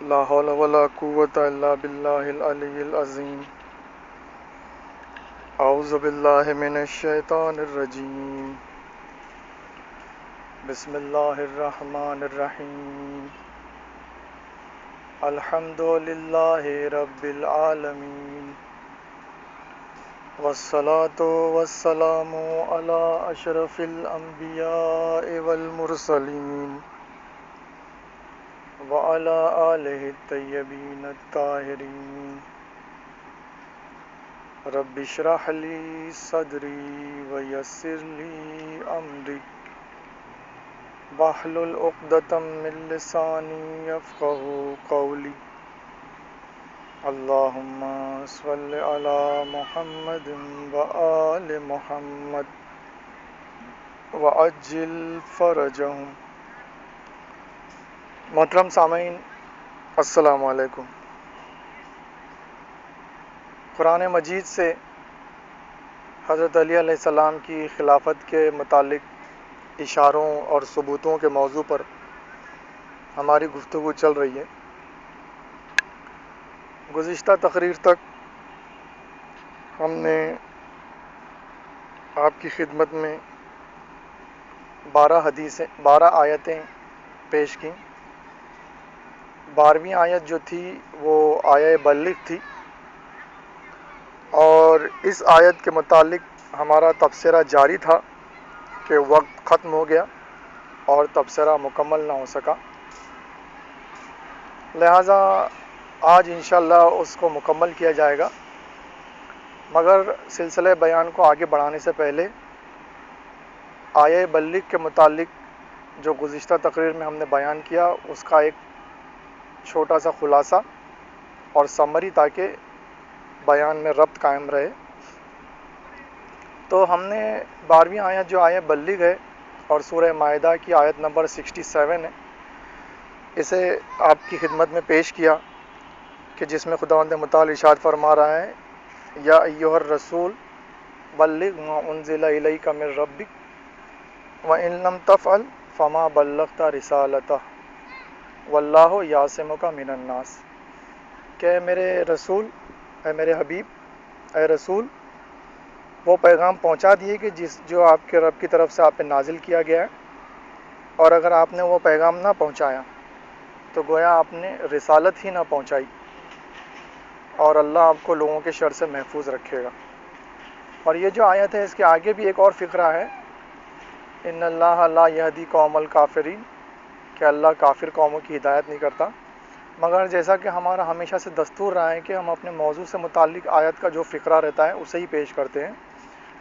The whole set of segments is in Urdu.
لا حول ولا قوة الا باللہ العلی العظیم اعوذ باللہ من الشیطان الرجیم بسم اللہ الرحمن الرحیم الحمد للہ رب العالمین والصلاة والسلام علی اشرف الانبیاء والمرسلین وعلى آلہ الطیبین الطاہرین رب اشرح لی صدری ویسر لی امری واحلل عقدۃ من لسانی یفقہوا قولی اللہم صل علی محمد وآل محمد وعجل فرجہم۔ محترم سامعین، السلام علیکم۔ قرآن مجید سے حضرت علی علیہ السلام کی خلافت کے متعلق اشاروں اور ثبوتوں کے موضوع پر ہماری گفتگو چل رہی ہے۔ گزشتہ تقریر تک ہم نے آپ کی خدمت میں 12 آیتیں پیش کیں۔ 12ویں آیت جو تھی وہ آیہ بلغ تھی، اور اس آیت کے متعلق ہمارا تبصرہ جاری تھا کہ وقت ختم ہو گیا اور تبصرہ مکمل نہ ہو سکا، لہٰذا آج انشاءاللہ اس کو مکمل کیا جائے گا۔ مگر سلسلہ بیان کو آگے بڑھانے سے پہلے آیہ بلغ کے متعلق جو گزشتہ تقریر میں ہم نے بیان کیا اس کا ایک چھوٹا سا خلاصہ اور سمری، تاکہ بیان میں ربط قائم رہے۔ تو ہم نے 12ویں آیت جو آیہ بلغ ہے اور سورہ مائدہ کی آیت نمبر 67 ہے، اسے آپ کی خدمت میں پیش کیا کہ جس میں خداوند متعال ارشاد فرما رہا ہے، یا ایھا الرسول بلغ ما انزل الیک من ربک وان لم تفعل فما بلغت رسالتہ واللہ یعصمک من الناس، کہ اے میرے رسول، اے میرے حبیب، اے رسول، وہ پیغام پہنچا دیے کہ جو آپ کے رب کی طرف سے آپ پہ نازل کیا گیا ہے، اور اگر آپ نے وہ پیغام نہ پہنچایا تو گویا آپ نے رسالت ہی نہ پہنچائی، اور اللہ آپ کو لوگوں کے شر سے محفوظ رکھے گا۔ اور یہ جو آیت ہے اس کے آگے بھی ایک اور فقرہ ہے، ان اللہ لا یہدی قوم الکافرین، کہ اللہ کافر قوموں کی ہدایت نہیں کرتا۔ مگر جیسا کہ ہمارا ہمیشہ سے دستور رہا ہے کہ ہم اپنے موضوع سے متعلق آیت کا جو فقرہ رہتا ہے اسے ہی پیش کرتے ہیں،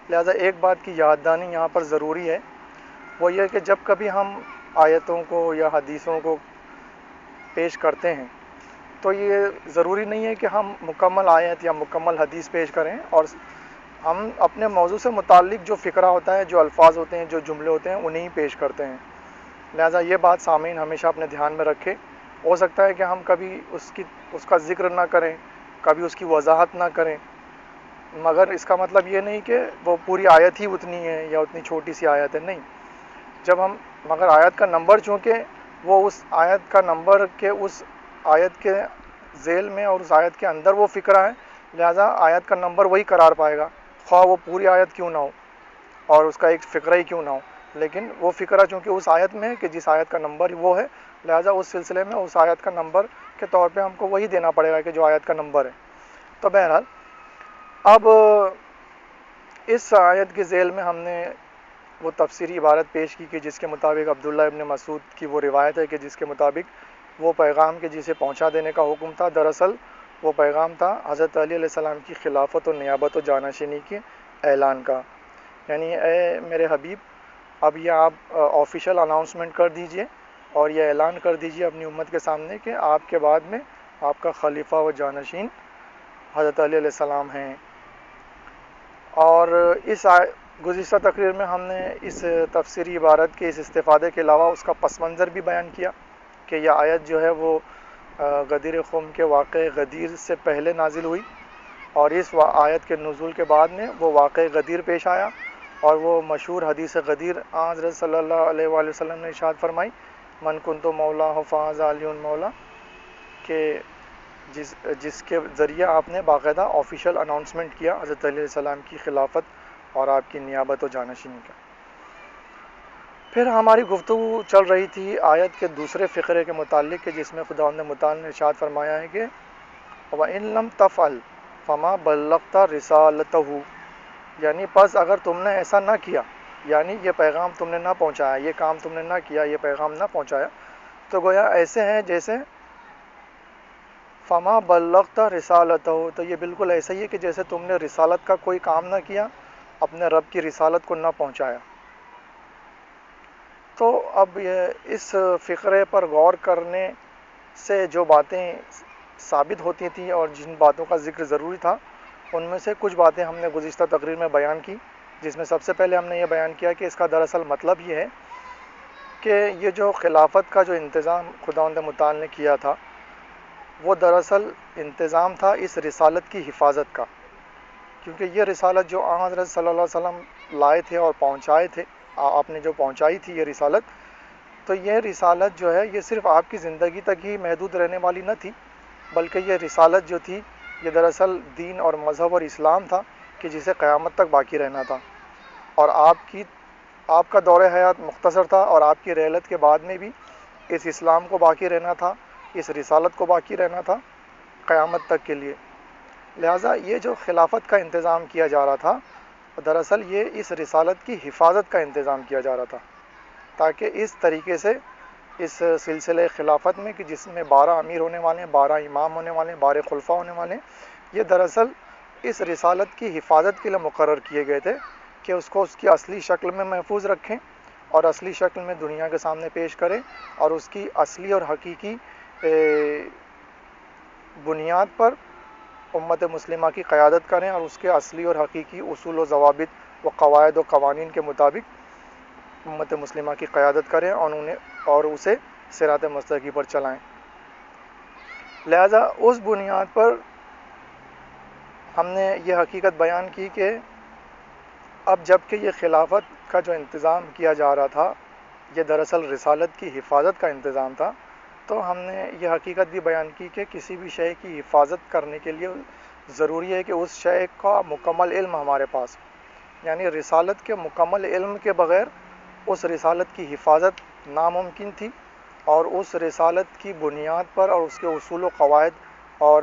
لہٰذا ایک بات کی یاد دہانی یہاں پر ضروری ہے، وہ یہ کہ جب کبھی ہم آیتوں کو یا حدیثوں کو پیش کرتے ہیں تو یہ ضروری نہیں ہے کہ ہم مکمل آیت یا مکمل حدیث پیش کریں، اور ہم اپنے موضوع سے متعلق جو فقرہ ہوتا ہے، جو الفاظ ہوتے ہیں، جو جملے ہوتے ہیں، انہیں پیش کرتے ہیں۔ لہٰذا یہ بات سامعین ہمیشہ اپنے دھیان میں رکھیں۔ ہو سکتا ہے کہ ہم کبھی اس کا ذکر نہ کریں، کبھی اس کی وضاحت نہ کریں، مگر اس کا مطلب یہ نہیں کہ وہ پوری آیت ہی اتنی ہے یا اتنی چھوٹی سی آیت ہے، نہیں۔ مگر آیت کا نمبر چونکہ وہ اس آیت کا نمبر کے اس آیت کے ذیل میں اور اس آیت کے اندر وہ فقرہ ہے، لہٰذا آیت کا نمبر وہی قرار پائے گا، خواہ وہ پوری آیت کیوں نہ ہو اور اس کا ایک فقرہ ہی کیوں نہ ہو، لیکن وہ فقرہ چونکہ اس آیت میں ہے کہ جس آیت کا نمبر وہ ہے، لہٰذا اس سلسلے میں اس آیت کا نمبر کے طور پہ ہم کو وہی دینا پڑے گا کہ جو آیت کا نمبر ہے۔ تو بہرحال اب اس آیت کے ذیل میں ہم نے وہ تفسیری عبارت پیش کی کہ جس کے مطابق عبداللہ ابن مسعود کی وہ روایت ہے کہ جس کے مطابق وہ پیغام کے جسے پہنچا دینے کا حکم تھا، دراصل وہ پیغام تھا حضرت علی علیہ السلام کی خلافت و نیابت و جانشینی کے اعلان کا، یعنی اے میرے حبیب، اب یہ آپ آفیشیل اناؤنسمنٹ کر دیجئے اور یہ اعلان کر دیجئے اپنی امت کے سامنے کہ آپ کے بعد میں آپ کا خلیفہ و جانشین حضرت علی علیہ السلام ہیں۔ اور اس گزشتہ تقریر میں ہم نے اس تفسیری عبارت کے اس استفادے کے علاوہ اس کا پس منظر بھی بیان کیا کہ یہ آیت جو ہے وہ غدیر قوم کے واقع غدیر سے پہلے نازل ہوئی، اور اس آیت کے نزول کے بعد میں وہ واقع غدیر پیش آیا، اور وہ مشہور حدیث غدیر حضرت صلی اللہ علیہ وآلہ وسلم نے ارشاد فرمائی، من کنت مولا فہذا علی مولا، کہ جس کے ذریعے آپ نے باقاعدہ آفیشیل اناؤنسمنٹ کیا حضرت علیہ السلام کی خلافت اور آپ کی نیابت و جانشینی کا۔ پھر ہماری گفتگو چل رہی تھی آیت کے دوسرے فقرے کے متعلق کہ جس میں خداوند متعال نے ارشاد فرمایا ہے کہ وَإِن لَمْ تَفْعَلْ فَمَا بَلَّغْتَ رِسَالَتَهُ، یعنی پس اگر تم نے ایسا نہ کیا، یعنی یہ پیغام تم نے نہ پہنچایا، یہ کام تم نے نہ کیا، یہ پیغام نہ پہنچایا، تو گویا ایسے ہیں جیسے فما بلغت رسالتہ، تو یہ بالکل ایسا ہی ہے کہ جیسے تم نے رسالت کا کوئی کام نہ کیا، اپنے رب کی رسالت کو نہ پہنچایا۔ تو اب یہ اس فقرے پر غور کرنے سے جو باتیں ثابت ہوتی تھیں اور جن باتوں کا ذکر ضروری تھا، ان میں سے کچھ باتیں ہم نے گزشتہ تقریر میں بیان کی، جس میں سب سے پہلے ہم نے یہ بیان کیا کہ اس کا دراصل مطلب یہ ہے کہ یہ جو خلافت کا جو انتظام خداوند متعال نے کیا تھا، وہ دراصل انتظام تھا اس رسالت کی حفاظت کا، کیونکہ یہ رسالت جو آن حضرت صلی اللہ علیہ وسلم لائے تھے اور پہنچائے تھے، آپ نے جو پہنچائی تھی یہ رسالت، تو یہ رسالت جو ہے یہ صرف آپ کی زندگی تک ہی محدود رہنے والی نہ تھی، بلکہ یہ رسالت جو تھی یہ دراصل دین اور مذہب اور اسلام تھا کہ جسے قیامت تک باقی رہنا تھا، اور آپ کا دور حیات مختصر تھا اور آپ کی رحلت کے بعد میں بھی اس اسلام کو باقی رہنا تھا، اس رسالت کو باقی رہنا تھا قیامت تک کے لیے۔ لہٰذا یہ جو خلافت کا انتظام کیا جا رہا تھا، دراصل یہ اس رسالت کی حفاظت کا انتظام کیا جا رہا تھا، تاکہ اس طریقے سے اس سلسلہ خلافت میں کہ جس میں 12 امیر ہونے والے ہیں، 12 امام ہونے والے ہیں، 12 خلفاء ہونے والے ہیں، یہ دراصل اس رسالت کی حفاظت کے لیے مقرر کیے گئے تھے کہ اس کو اس کی اصلی شکل میں محفوظ رکھیں اور اصلی شکل میں دنیا کے سامنے پیش کریں اور اس کی اصلی اور حقیقی بنیاد پر امت مسلمہ کی قیادت کریں اور اس کے اصلی اور حقیقی اصول و ضوابط و قواعد و قوانین کے مطابق امت مسلمہ کی قیادت کریں اور اسے صراط مستقیم پر چلائیں۔ لہذا اس بنیاد پر ہم نے یہ حقیقت بیان کی کہ اب جب کہ یہ خلافت کا جو انتظام کیا جا رہا تھا یہ دراصل رسالت کی حفاظت کا انتظام تھا، تو ہم نے یہ حقیقت بھی بیان کی کہ کسی بھی شے کی حفاظت کرنے کے لیے ضروری ہے کہ اس شے کا مکمل علم ہمارے پاس، یعنی رسالت کے مکمل علم کے بغیر اس رسالت کی حفاظت ناممکن تھی، اور اس رسالت کی بنیاد پر اور اس کے اصول و قواعد اور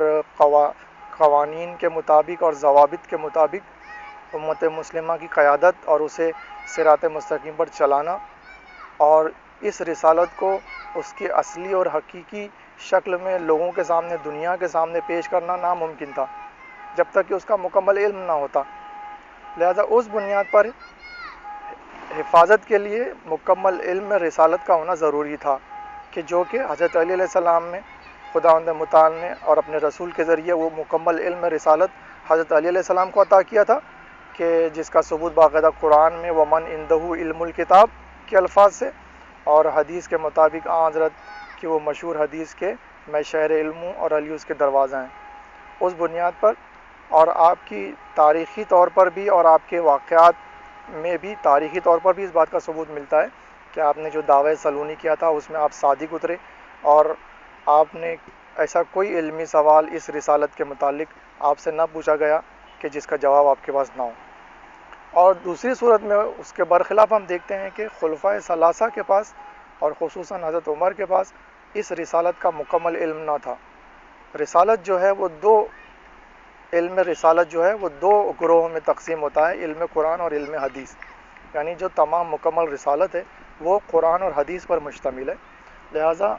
قوانین کے مطابق اور ضوابط کے مطابق امت مسلمہ کی قیادت اور اسے صراط مستقیم پر چلانا اور اس رسالت کو اس کی اصلی اور حقیقی شکل میں لوگوں کے سامنے، دنیا کے سامنے پیش کرنا ناممکن تھا جب تک کہ اس کا مکمل علم نہ ہوتا۔ لہذا اس بنیاد پر حفاظت کے لیے مکمل علم رسالت کا ہونا ضروری تھا، کہ جو کہ حضرت علی علیہ السلام میں خداوند متعال نے اور اپنے رسول کے ذریعے وہ مکمل علم رسالت حضرت علی علیہ السلام کو عطا کیا تھا، کہ جس کا ثبوت باقاعدہ قرآن میں ومن عندہ علم الکتاب کے الفاظ سے اور حدیث کے مطابق حضرت کی وہ مشہور حدیث کے میں شہر علم ہوں اور علی اس کے دروازہ ہیں۔ اس بنیاد پر اور آپ کی تاریخی طور پر بھی اور آپ کے واقعات میں بھی تاریخی طور پر بھی اس بات کا ثبوت ملتا ہے کہ آپ نے جو دعوی سلونی کیا تھا اس میں آپ صادق اترے اور آپ نے ایسا کوئی علمی سوال اس رسالت کے متعلق آپ سے نہ پوچھا گیا کہ جس کا جواب آپ کے پاس نہ ہو۔ اور دوسری صورت میں اس کے برخلاف ہم دیکھتے ہیں کہ خلفائے ثلاثہ کے پاس اور خصوصاً حضرت عمر کے پاس اس رسالت کا مکمل علم نہ تھا۔ رسالت جو ہے وہ علم رسالت جو ہے وہ 2 گروہوں میں تقسیم ہوتا ہے، علم قرآن اور علم حدیث، یعنی جو تمام مکمل رسالت ہے وہ قرآن اور حدیث پر مشتمل ہے۔ لہٰذا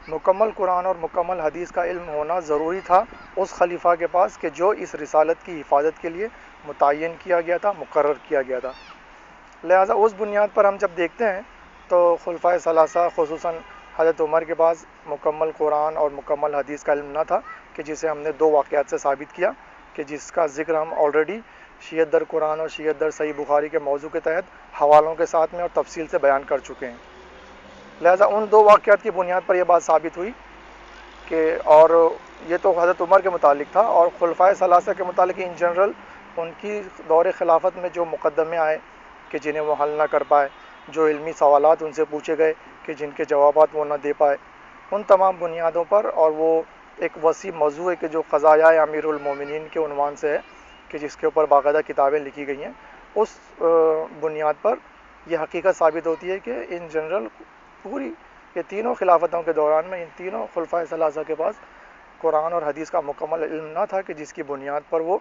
مکمل قرآن اور مکمل حدیث کا علم ہونا ضروری تھا اس خلیفہ کے پاس کہ جو اس رسالت کی حفاظت کے لیے متعین کیا گیا تھا، مقرر کیا گیا تھا۔ لہٰذا اس بنیاد پر ہم جب دیکھتے ہیں تو خلفائے ثلاثہ خصوصاً حضرت عمر کے پاس مکمل قرآن اور مکمل حدیث کا علم نہ تھا، کہ جسے ہم نے 2 واقعات سے ثابت کیا کہ جس کا ذکر ہم آلریڈی شیعت در قرآن اور شیعت در صحیح بخاری کے موضوع کے تحت حوالوں کے ساتھ میں اور تفصیل سے بیان کر چکے ہیں۔ لہٰذا ان 2 واقعات کی بنیاد پر یہ بات ثابت ہوئی کہ، اور یہ تو حضرت عمر کے متعلق تھا، اور خلفائے ثلاثہ کے متعلق ان جنرل ان کی دور خلافت میں جو مقدمے آئے کہ جنہیں وہ حل نہ کر پائے، جو علمی سوالات ان سے پوچھے گئے کہ جن کے جوابات وہ نہ دے پائے، ان تمام بنیادوں پر اور وہ ایک وسیع موضوع ہے کہ جو قضایائے امیر المومنین کے عنوان سے ہے، کہ جس کے اوپر باقاعدہ کتابیں لکھی گئی ہیں. اس بنیاد پر یہ حقیقت ثابت ہوتی ہے کہ ان جنرل پوری یہ تینوں خلافتوں کے دوران میں ان تینوں خلفائے ثلاثہ کے پاس قرآن اور حدیث کا مکمل علم نہ تھا، کہ جس کی بنیاد پر وہ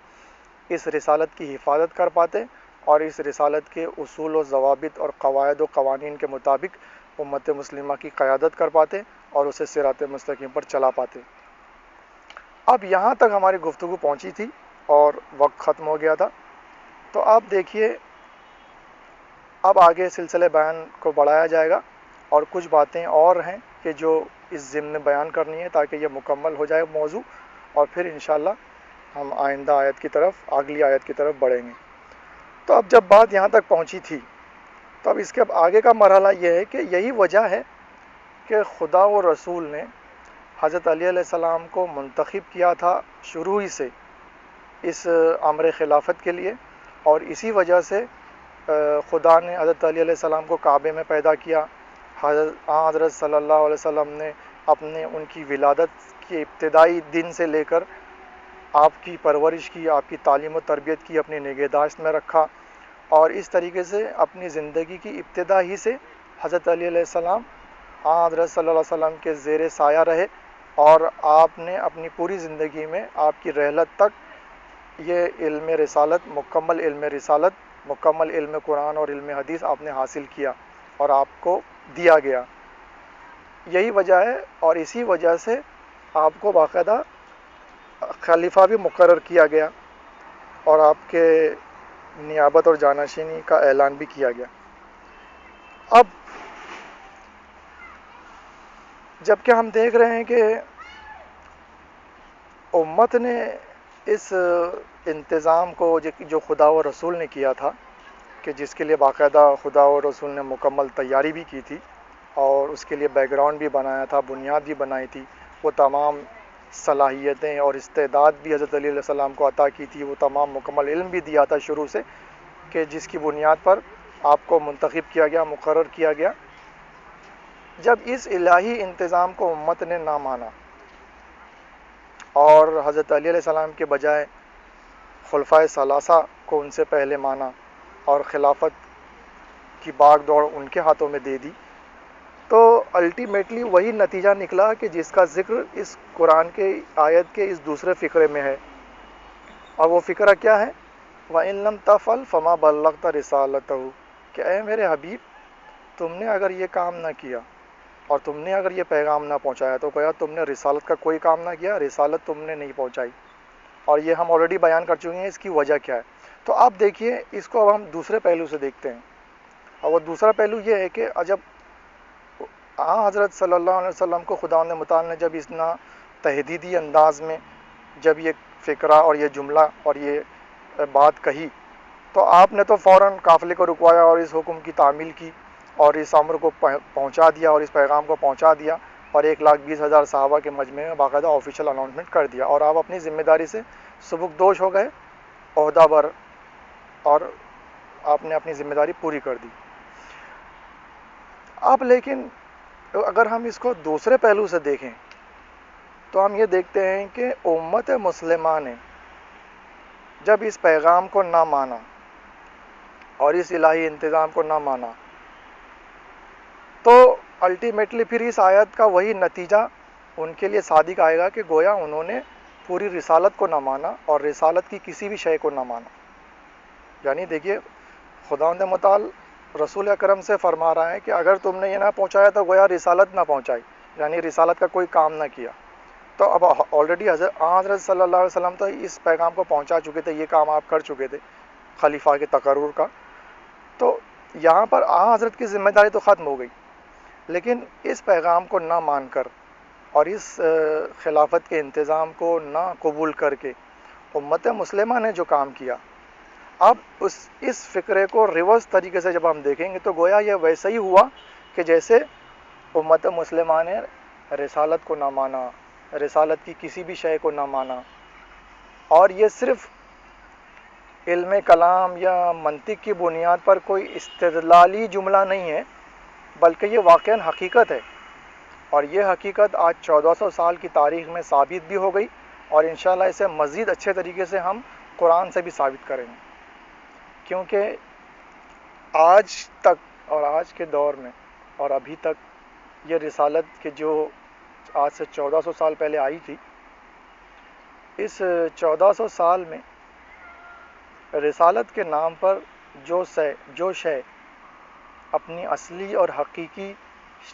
اس رسالت کی حفاظت کر پاتے اور اس رسالت کے اصول و ضوابط اور قواعد و قوانین کے مطابق امت مسلمہ کی قیادت کر پاتے اور اسے صراط مستقیم پر چلا پاتے. اب یہاں تک ہماری گفتگو پہنچی تھی اور وقت ختم ہو گیا تھا. تو آپ دیکھیے اب آگے سلسلے بیان کو بڑھایا جائے گا اور کچھ باتیں اور ہیں کہ جو اس ضمن بیان کرنی ہے تاکہ یہ مکمل ہو جائے موضوع، اور پھر انشاءاللہ ہم آئندہ آیت کی طرف اگلی آیت کی طرف بڑھیں گے. تو اب جب بات یہاں تک پہنچی تھی تو اب اس کے آگے کا مرحلہ یہ ہے کہ یہی وجہ ہے کہ خدا و رسول نے حضرت علی علیہ السلام کو منتخب کیا تھا شروع ہی سے اس امر خلافت کے لیے، اور اسی وجہ سے خدا نے حضرت علی علیہ السلام کو کعبے میں پیدا کیا. حضرت صلی اللہ علیہ وسلم نے اپنے ان کی ولادت کے ابتدائی دن سے لے کر آپ کی پرورش کی، آپ کی تعلیم و تربیت کی، اپنی نگہداشت میں رکھا، اور اس طریقے سے اپنی زندگی کی ابتدا ہی سے حضرت علی علیہ السلام حضرت صلی اللہ علیہ وسلم کے زیر سایہ رہے، اور آپ نے اپنی پوری زندگی میں آپ کی رحلت تک یہ علم رسالت، مکمل علم قرآن اور علم حدیث آپ نے حاصل کیا اور آپ کو دیا گیا. یہی وجہ ہے، اور اسی وجہ سے آپ کو باقاعدہ خلیفہ بھی مقرر کیا گیا اور آپ کے نیابت اور جانشینی کا اعلان بھی کیا گیا. اب جب کہ ہم دیکھ رہے ہیں کہ امت نے اس انتظام کو جو خدا و رسول نے کیا تھا، کہ جس کے لیے باقاعدہ خدا و رسول نے مکمل تیاری بھی کی تھی اور اس کے لیے بیک گراؤنڈ بھی بنایا تھا، بنیاد بھی بنائی تھی، وہ تمام صلاحیتیں اور استعداد بھی حضرت علی علیہ السلام کو عطا کی تھی، وہ تمام مکمل علم بھی دیا تھا شروع سے، کہ جس کی بنیاد پر آپ کو منتخب کیا گیا، مقرر کیا گیا. جب اس الہی انتظام کو امت نے نہ مانا اور حضرت علی علیہ السلام کے بجائے خلفائے ثلاثہ کو ان سے پہلے مانا اور خلافت کی باغ دوڑ ان کے ہاتھوں میں دے دی، تو الٹیمیٹلی وہی نتیجہ نکلا کہ جس کا ذکر اس قرآن کے آیت کے اس دوسرے فقرے میں ہے. اور وہ فقرہ کیا ہے؟ وَإِن لَمْ تَفْعَلْ فَمَا بَلَّغْتَ رِسَالَتَهُ، کہ اے میرے حبیب تم نے اگر یہ کام نہ کیا اور تم نے اگر یہ پیغام نہ پہنچایا تو گویا تم نے رسالت کا کوئی کام نہ کیا، رسالت تم نے نہیں پہنچائی. اور یہ ہم آلریڈی بیان کر چکے ہیں اس کی وجہ کیا ہے. تو آپ دیکھیے اس کو اب ہم دوسرے پہلو سے دیکھتے ہیں، اور وہ دوسرا پہلو یہ ہے کہ جب حضرت صلی اللہ علیہ وسلم کو خداوند متعال نے جب اتنا تحدیدی انداز میں جب یہ فقرہ اور یہ جملہ اور یہ بات کہی، تو آپ نے تو فوراً قافلے کو رکوایا اور اس حکم کی تعمیل کی اور اس امر کو پہنچا دیا اور اس پیغام کو پہنچا دیا، اور 1,20,000 صحابہ کے مجمع میں باقاعدہ آفیشیل اناؤنسمنٹ کر دیا، اور آپ اپنی ذمہ داری سے سبکدوش ہو گئے، عہدہ بر، اور آپ نے اپنی ذمہ داری پوری کر دی. اب لیکن اگر ہم اس کو دوسرے پہلو سے دیکھیں تو ہم یہ دیکھتے ہیں کہ امت مسلمہ نے جب اس پیغام کو نہ مانا اور اس الہی انتظام کو نہ مانا، تو الٹیمیٹلی پھر اس آیت کا وہی نتیجہ ان کے لیے صادق آئے گا کہ گویا انہوں نے پوری رسالت کو نہ مانا اور رسالت کی کسی بھی شے کو نہ مانا. یعنی دیکھیے خداوند متعال رسول اکرم سے فرما رہا ہے کہ اگر تم نے یہ نہ پہنچایا تو گویا رسالت نہ پہنچائی، یعنی رسالت کا کوئی کام نہ کیا. تو اب آلریڈی حضرت صلی اللہ علیہ وسلم تو اس پیغام کو پہنچا چکے تھے، یہ کام آپ کر چکے تھے خلیفہ کے تقرر کا، تو یہاں پر حضرت کی ذمہ داری تو ختم ہو گئی. لیکن اس پیغام کو نہ مان کر اور اس خلافت کے انتظام کو نہ قبول کر کے امت مسلمہ نے جو کام کیا، اب اس فقرے کو ریورس طریقے سے جب ہم دیکھیں گے تو گویا یہ ویسا ہی ہوا کہ جیسے امت مسلمہ نے رسالت کو نہ مانا، رسالت کی کسی بھی شے کو نہ مانا، اور یہ صرف علم کلام یا منطق کی بنیاد پر کوئی استدلالی جملہ نہیں ہے، بلکہ یہ واقعاً حقیقت ہے اور یہ حقیقت آج 1400 سال کی تاریخ میں ثابت بھی ہو گئی، اور انشاءاللہ اسے مزید اچھے طریقے سے ہم قرآن سے بھی ثابت کریں گے، کیونکہ آج تک اور آج کے دور میں اور ابھی تک یہ رسالت کے جو آج سے 1400 سال پہلے آئی تھی، اس 1400 سال میں رسالت کے نام پر جو شے اپنی اصلی اور حقیقی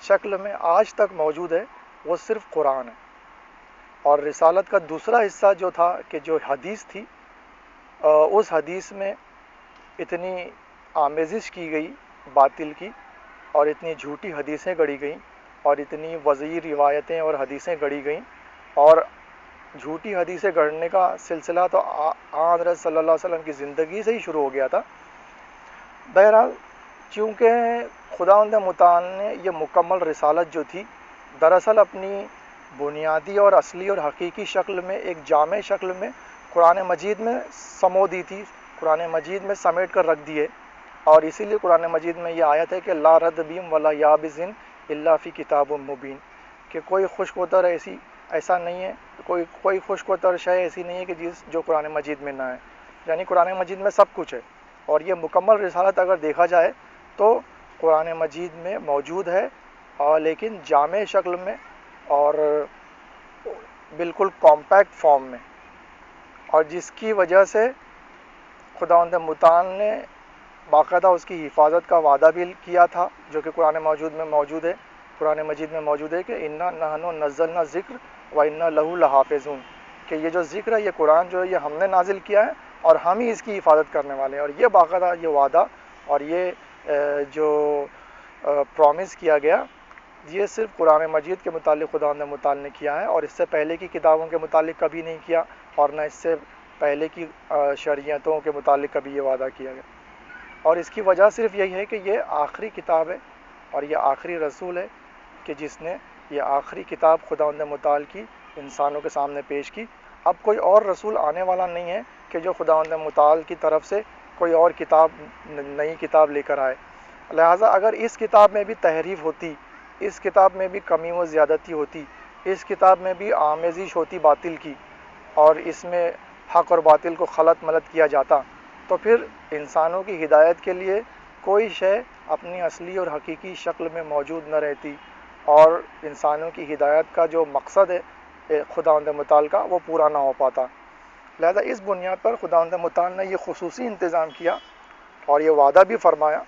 شکل میں آج تک موجود ہے وہ صرف قرآن ہے۔ اور رسالت کا دوسرا حصہ جو تھا کہ جو حدیث تھی، اس حدیث میں اتنی آمیزش کی گئی باطل کی، اور اتنی جھوٹی حدیثیں گڑھی گئیں، اور اتنی وضعی روایتیں اور حدیثیں گڑھی گئیں، اور جھوٹی حدیثیں گڑھنے کا سلسلہ تو حضرت صلی اللہ علیہ وسلم کی زندگی سے ہی شروع ہو گیا تھا۔ بہرحال چونکہ خداوند متعال نے یہ مکمل رسالت جو تھی دراصل اپنی بنیادی اور اصلی اور حقیقی شکل میں ایک جامع شکل میں قرآن مجید میں سمو دی تھی، قرآن مجید میں سمیٹ کر رکھ دی ہے، اور اسی لیے قرآن مجید میں یہ آیت ہے کہ لا ردبیم ولا یابزن الا فی کتاب مبین، کہ کوئی خشک و تر ایسا نہیں ہے، کوئی خشک و تر شے ایسی نہیں ہے کہ جو قرآن مجید میں نہ ہے، یعنی قرآن مجید میں سب کچھ ہے۔ اور یہ مکمل رسالت اگر دیکھا جائے تو قرآن مجید میں موجود ہے، اور لیکن جامع شکل میں اور بالکل کمپیکٹ فارم میں، اور جس کی وجہ سے خداوند متعال نے باقاعدہ اس کی حفاظت کا وعدہ بھی کیا تھا، جو کہ قرآن مجید میں موجود ہے کہ انا نحن نزلنا ذکر و انا لہو لحافظون، کہ یہ جو ذکر ہے، یہ قرآن جو ہے یہ ہم نے نازل کیا ہے اور ہم ہی اس کی حفاظت کرنے والے ہیں۔ اور یہ باقاعدہ یہ وعدہ اور یہ جو پرومس کیا گیا، یہ صرف قرآن مجید کے متعلق خداوند متعال نے کیا ہے، اور اس سے پہلے کی کتابوں کے متعلق کبھی نہیں کیا، اور نہ اس سے پہلے کی شریعتوں کے متعلق کبھی یہ وعدہ کیا گیا۔ اور اس کی وجہ صرف یہی ہے کہ یہ آخری کتاب ہے اور یہ آخری رسول ہے کہ جس نے یہ آخری کتاب خداوند متعال کی انسانوں کے سامنے پیش کی۔ اب کوئی اور رسول آنے والا نہیں ہے کہ جو خداوند متعال کی طرف سے کوئی اور نئی کتاب لے کر آئے، لہٰذا اگر اس کتاب میں بھی تحریف ہوتی، اس کتاب میں بھی کمی و زیادتی ہوتی، اس کتاب میں بھی آمیزش ہوتی باطل کی، اور اس میں حق اور باطل کو خلط ملط کیا جاتا، تو پھر انسانوں کی ہدایت کے لیے کوئی شے اپنی اصلی اور حقیقی شکل میں موجود نہ رہتی، اور انسانوں کی ہدایت کا جو مقصد ہے خداوند متعال کا وہ پورا نہ ہو پاتا۔ لہذا اس بنیاد پر خداوند متعال نے یہ خصوصی انتظام کیا اور یہ وعدہ بھی فرمایا،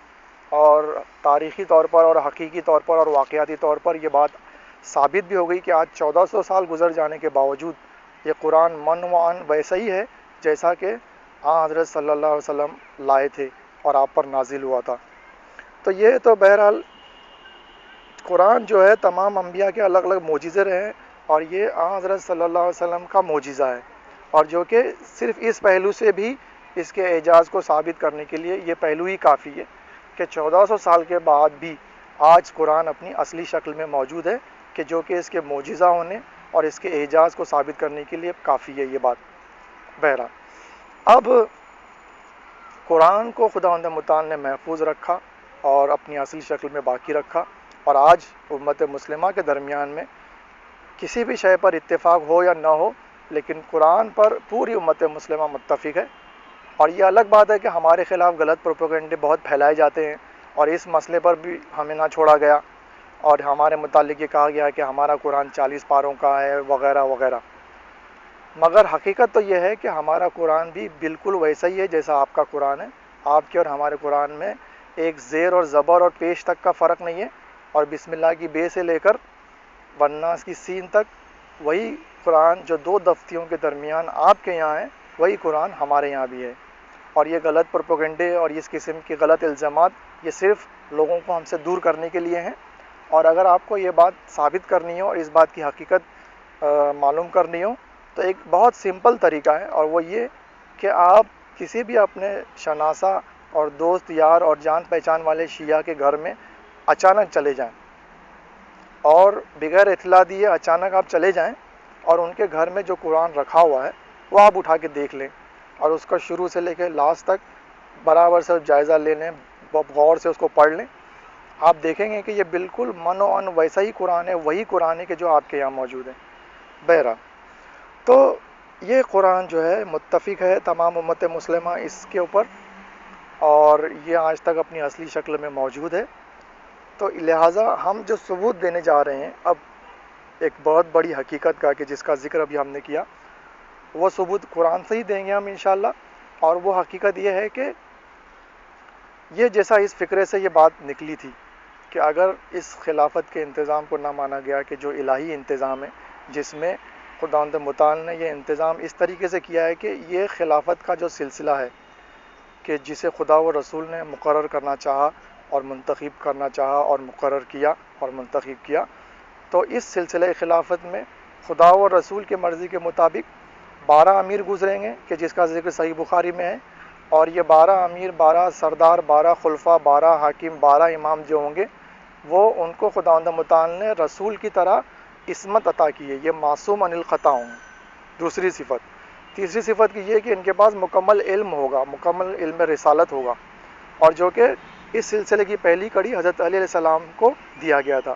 اور تاریخی طور پر اور حقیقی طور پر اور واقعاتی طور پر یہ بات ثابت بھی ہو گئی کہ آج 1400 سال گزر جانے کے باوجود یہ قرآن من و عن ویسا ہی ہے جیسا کہ حضرت صلی اللہ علیہ وسلم لائے تھے اور آپ پر نازل ہوا تھا۔ تو یہ تو بہرحال قرآن جو ہے تمام انبیاء کے الگ الگ معجزے رہے ہیں، اور یہ حضرت صلی اللہ علیہ وسلم کا معجزہ ہے، اور جو کہ صرف اس پہلو سے بھی اس کے اعجاز کو ثابت کرنے کے لیے یہ پہلو ہی کافی ہے کہ 1400 سال کے بعد بھی آج قرآن اپنی اصلی شکل میں موجود ہے، کہ جو کہ اس کے معجزہ ہونے اور اس کے اعجاز کو ثابت کرنے کے لیے کافی ہے یہ بات۔ بہرحال اب قرآن کو خداوند متعال نے محفوظ رکھا اور اپنی اصلی شکل میں باقی رکھا، اور آج امت مسلمہ کے درمیان میں کسی بھی شے پر اتفاق ہو یا نہ ہو، لیکن قرآن پر پوری امت مسلمہ متفق ہے۔ اور یہ الگ بات ہے کہ ہمارے خلاف غلط پروپیگنڈے بہت پھیلائے جاتے ہیں، اور اس مسئلے پر بھی ہمیں نہ چھوڑا گیا، اور ہمارے متعلق یہ کہا گیا کہ ہمارا قرآن 40 پاروں کا ہے وغیرہ وغیرہ، مگر حقیقت تو یہ ہے کہ ہمارا قرآن بھی بالکل ویسا ہی ہے جیسا آپ کا قرآن ہے۔ آپ کے اور ہمارے قرآن میں ایک زیر اور زبر اور پیش تک کا فرق نہیں ہے، اور بسم اللہ کی بے سے لے کر والناس کی سین تک وہی قرآن جو دو دفتیوں کے درمیان آپ کے یہاں ہے، وہی قرآن ہمارے یہاں بھی ہے۔ اور یہ غلط پروپیگنڈے اور اس قسم کے غلط الزامات یہ صرف لوگوں کو ہم سے دور کرنے کے لیے ہیں، اور اگر آپ کو یہ بات ثابت کرنی ہو اور اس بات کی حقیقت معلوم کرنی ہو تو ایک بہت سمپل طریقہ ہے، اور وہ یہ کہ آپ کسی بھی اپنے شناسہ اور دوست یار اور جان پہچان والے شیعہ کے گھر میں اچانک چلے جائیں، اور بغیر اطلاع دیے اچانک آپ چلے جائیں، اور ان کے گھر میں جو قرآن رکھا ہوا ہے وہ آپ اٹھا کے دیکھ لیں، اور اس کو شروع سے لے کے لاسٹ تک برابر سے جائزہ لے لیں، غور سے اس کو پڑھ لیں، آپ دیکھیں گے کہ یہ بالکل من و ان ویسا ہی قرآن ہے، وہی قرآن ہے کہ جو آپ کے یہاں موجود ہے۔ بہرحال تو یہ قرآن جو ہے متفق ہے تمام امت مسلمہ اس کے اوپر، اور یہ آج تک اپنی اصلی شکل میں موجود ہے۔ تو لہٰذا ہم جو ثبوت دینے جا رہے ہیں اب ایک بہت بڑی حقیقت کا، کہ جس کا ذکر ابھی ہم نے کیا، وہ ثبوت قرآن سے ہی دیں گے ہم انشاءاللہ۔ اور وہ حقیقت یہ ہے کہ یہ جیسا اس فقرے سے یہ بات نکلی تھی کہ اگر اس خلافت کے انتظام کو نہ مانا گیا کہ جو الہی انتظام ہے، جس میں خداوند متعال نے یہ انتظام اس طریقے سے کیا ہے کہ یہ خلافت کا جو سلسلہ ہے کہ جسے خدا و رسول نے مقرر کرنا چاہا اور منتخب کرنا چاہا اور مقرر کیا اور منتخب کیا، تو اس سلسلہ خلافت میں خدا و رسول کے مرضی کے مطابق 12 امیر گزریں گے کہ جس کا ذکر صحیح بخاری میں ہے، اور یہ 12 امیر، 12 سردار، 12 خلفاء، 12 حاکم، 12 امام جو ہوں گے، وہ ان کو خداوند متعال نے رسول کی طرح عصمت عطا کی ہے، یہ معصوم عن الخطا ہوں۔ دوسری صفت۔ تیسری صفت کی یہ کہ ان کے پاس مکمل علم ہوگا، مکمل علم رسالت ہوگا، اور جو کہ اس سلسلے کی پہلی کڑی حضرت علی علیہ السلام کو دیا گیا تھا۔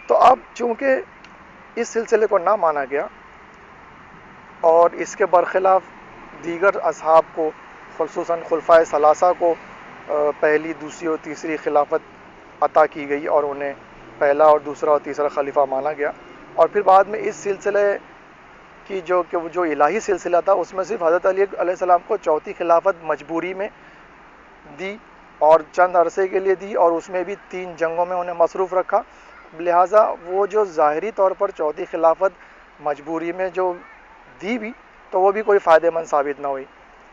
تو اب چونکہ اس سلسلے کو نہ مانا گیا اور اس کے برخلاف دیگر اصحاب کو، خصوصاً خلفائے ثلاثہ کو پہلی، دوسری اور تیسری خلافت عطا کی گئی اور انہیں پہلا اور دوسرا اور تیسرا خلیفہ مانا گیا، اور پھر بعد میں اس سلسلے کی جو الہی سلسلہ تھا اس میں صرف حضرت علی علیہ السلام کو چوتھی خلافت مجبوری میں دی اور چند عرصے کے لیے دی، اور اس میں بھی 3 جنگوں میں انہیں مصروف رکھا۔ لہٰذا وہ جو ظاہری طور پر چوتھی خلافت مجبوری میں جو دی بھی، تو وہ بھی کوئی فائدہ مند ثابت نہ ہوئی،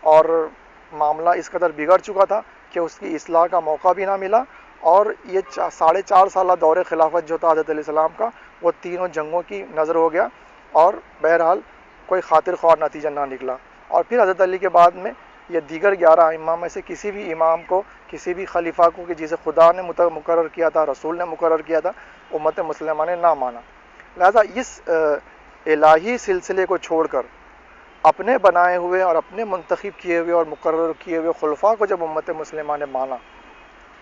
اور معاملہ اس قدر بگڑ چکا تھا کہ اس کی اصلاح کا موقع بھی نہ ملا، اور یہ 4.5 سالہ دور خلافت جو تھا حضرت علیہ السلام کا، وہ تینوں جنگوں کی نظر ہو گیا، اور بہرحال کوئی خاطر خواہ نتیجہ نہ نکلا۔ اور پھر حضرت علی کے بعد میں یہ دیگر 11 امام میں سے کسی بھی امام کو، کسی بھی خلیفہ کو کہ جسے خدا نے مقرر کیا تھا، رسول نے مقرر کیا تھا، امت مسلمہ نے نہ مانا۔ لہذا اس الہی سلسلے کو چھوڑ کر اپنے بنائے ہوئے اور اپنے منتخب کیے ہوئے اور مقرر کیے ہوئے خلفاء کو جب امت مسلمہ نے مانا،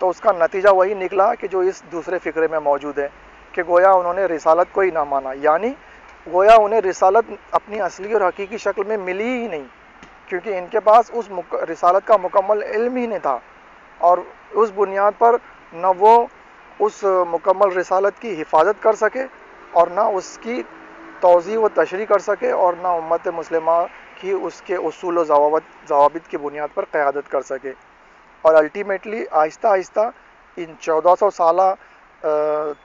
تو اس کا نتیجہ وہی نکلا کہ جو اس دوسرے فقرے میں موجود ہے کہ گویا انہوں نے رسالت کو ہی نہ مانا، یعنی گویا انہیں رسالت اپنی اصلی اور حقیقی شکل میں ملی ہی نہیں، کیونکہ ان کے پاس اس رسالت کا مکمل علم ہی نہیں تھا، اور اس بنیاد پر نہ وہ اس مکمل رسالت کی حفاظت کر سکے اور نہ اس کی توضیح و تشریح کر سکے، اور نہ امت مسلمہ کی اس کے اصول و ضوابط کی بنیاد پر قیادت کر سکے۔ اور الٹیمیٹلی آہستہ آہستہ ان 1400 سالہ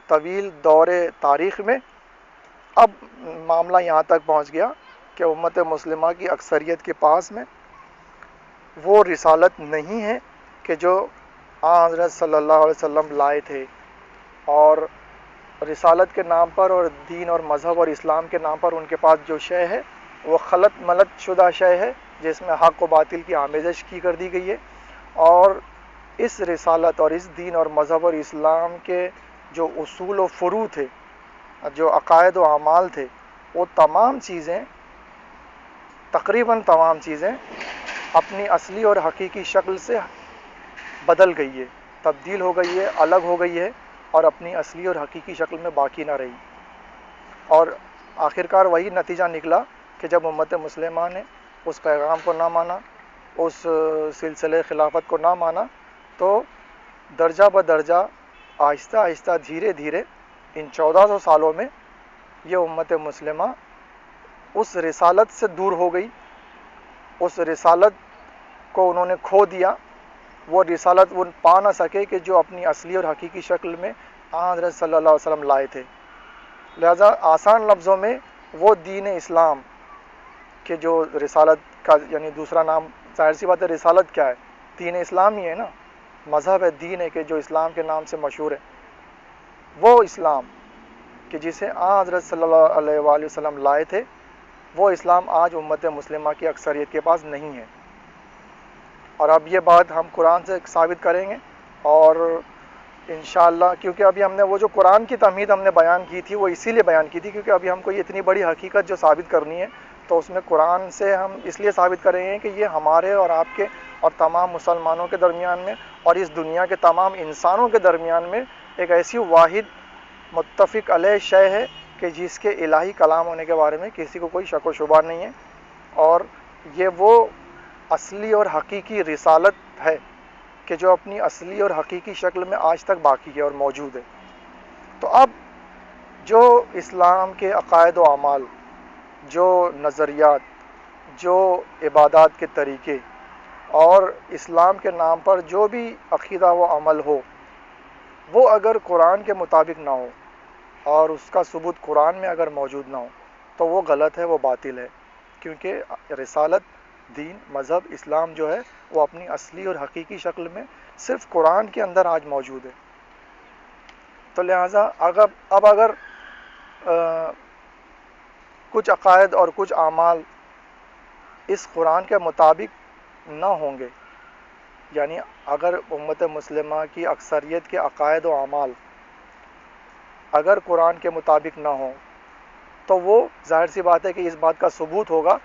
طویل دور تاریخ میں اب معاملہ یہاں تک پہنچ گیا کہ امت مسلمہ کی اکثریت کے پاس میں وہ رسالت نہیں ہے کہ جو آن حضرت صلی اللہ علیہ وسلم لائے تھے، اور رسالت کے نام پر اور دین اور مذہب اور اسلام کے نام پر ان کے پاس جو شے ہے وہ خلط ملط شدہ شے ہے، جس میں حق و باطل کی آمیزش کی کر دی گئی ہے، اور اس رسالت اور اس دین اور مذہب اور اسلام کے جو اصول و فروع تھے، جو عقائد و اعمال تھے، وہ تمام چیزیں، تقریباً تمام چیزیں اپنی اصلی اور حقیقی شکل سے بدل گئی ہے، تبدیل ہو گئی ہے، الگ ہو گئی ہے، اور اپنی اصلی اور حقیقی شکل میں باقی نہ رہی۔ اور آخرکار وہی نتیجہ نکلا کہ جب امت مسلمہ نے اس پیغام کو نہ مانا، اس سلسلے خلافت کو نہ مانا، تو درجہ بدرجہ آہستہ آہستہ دھیرے دھیرے ان 1400 سالوں میں یہ امت مسلمہ اس رسالت سے دور ہو گئی، اس رسالت کو انہوں نے کھو دیا، وہ رسالت وہ پا نہ سکے کہ جو اپنی اصلی اور حقیقی شکل میں حضرت صلی اللہ علیہ وسلم لائے تھے۔ لہذا آسان لفظوں میں وہ دین اسلام کہ جو رسالت کا یعنی دوسرا نام، ظاہر سی بات ہے رسالت کیا ہے، دین اسلام ہی ہے نا، مذہب ہے، دین ہے کہ جو اسلام کے نام سے مشہور ہے، وہ اسلام کہ جسے حضرت صلی اللہ علیہ وآلہ وسلم لائے تھے، وہ اسلام آج امت مسلمہ کی اکثریت کے پاس نہیں ہے۔ اور اب یہ بات ہم قرآن سے ثابت کریں گے، اور انشاءاللہ کیونکہ ابھی ہم نے وہ جو قرآن کی تمہید ہم نے بیان کی تھی وہ اسی لیے بیان کی تھی کیونکہ ابھی ہم کو یہ اتنی بڑی حقیقت جو ثابت کرنی ہے، تو اس میں قرآن سے ہم اس لیے ثابت کریں گے کہ یہ ہمارے اور آپ کے اور تمام مسلمانوں کے درمیان میں اور اس دنیا کے تمام انسانوں کے درمیان میں ایک ایسی واحد متفق علیہ شے ہے کہ جس کے الہی کلام ہونے کے بارے میں کسی کو کوئی شک و شبہ نہیں ہے، اور یہ وہ اصلی اور حقیقی رسالت ہے کہ جو اپنی اصلی اور حقیقی شکل میں آج تک باقی ہے اور موجود ہے۔ تو اب جو اسلام کے عقائد و اعمال، جو نظریات، جو عبادات کے طریقے اور اسلام کے نام پر جو بھی عقیدہ و عمل ہو، وہ اگر قرآن کے مطابق نہ ہو اور اس کا ثبوت قرآن میں اگر موجود نہ ہو تو وہ غلط ہے، وہ باطل ہے، کیونکہ رسالت، دین، مذہب اسلام جو ہے وہ اپنی اصلی اور حقیقی شکل میں صرف قرآن کے اندر آج موجود ہے۔ تو لہٰذا اب اگر کچھ عقائد اور کچھ اعمال اس قرآن کے مطابق نہ ہوں گے، یعنی اگر امت مسلمہ کی اکثریت کے عقائد و اعمال اگر قرآن کے مطابق نہ ہوں تو وہ ظاہر سی بات ہے کہ اس بات کا ثبوت ہوگا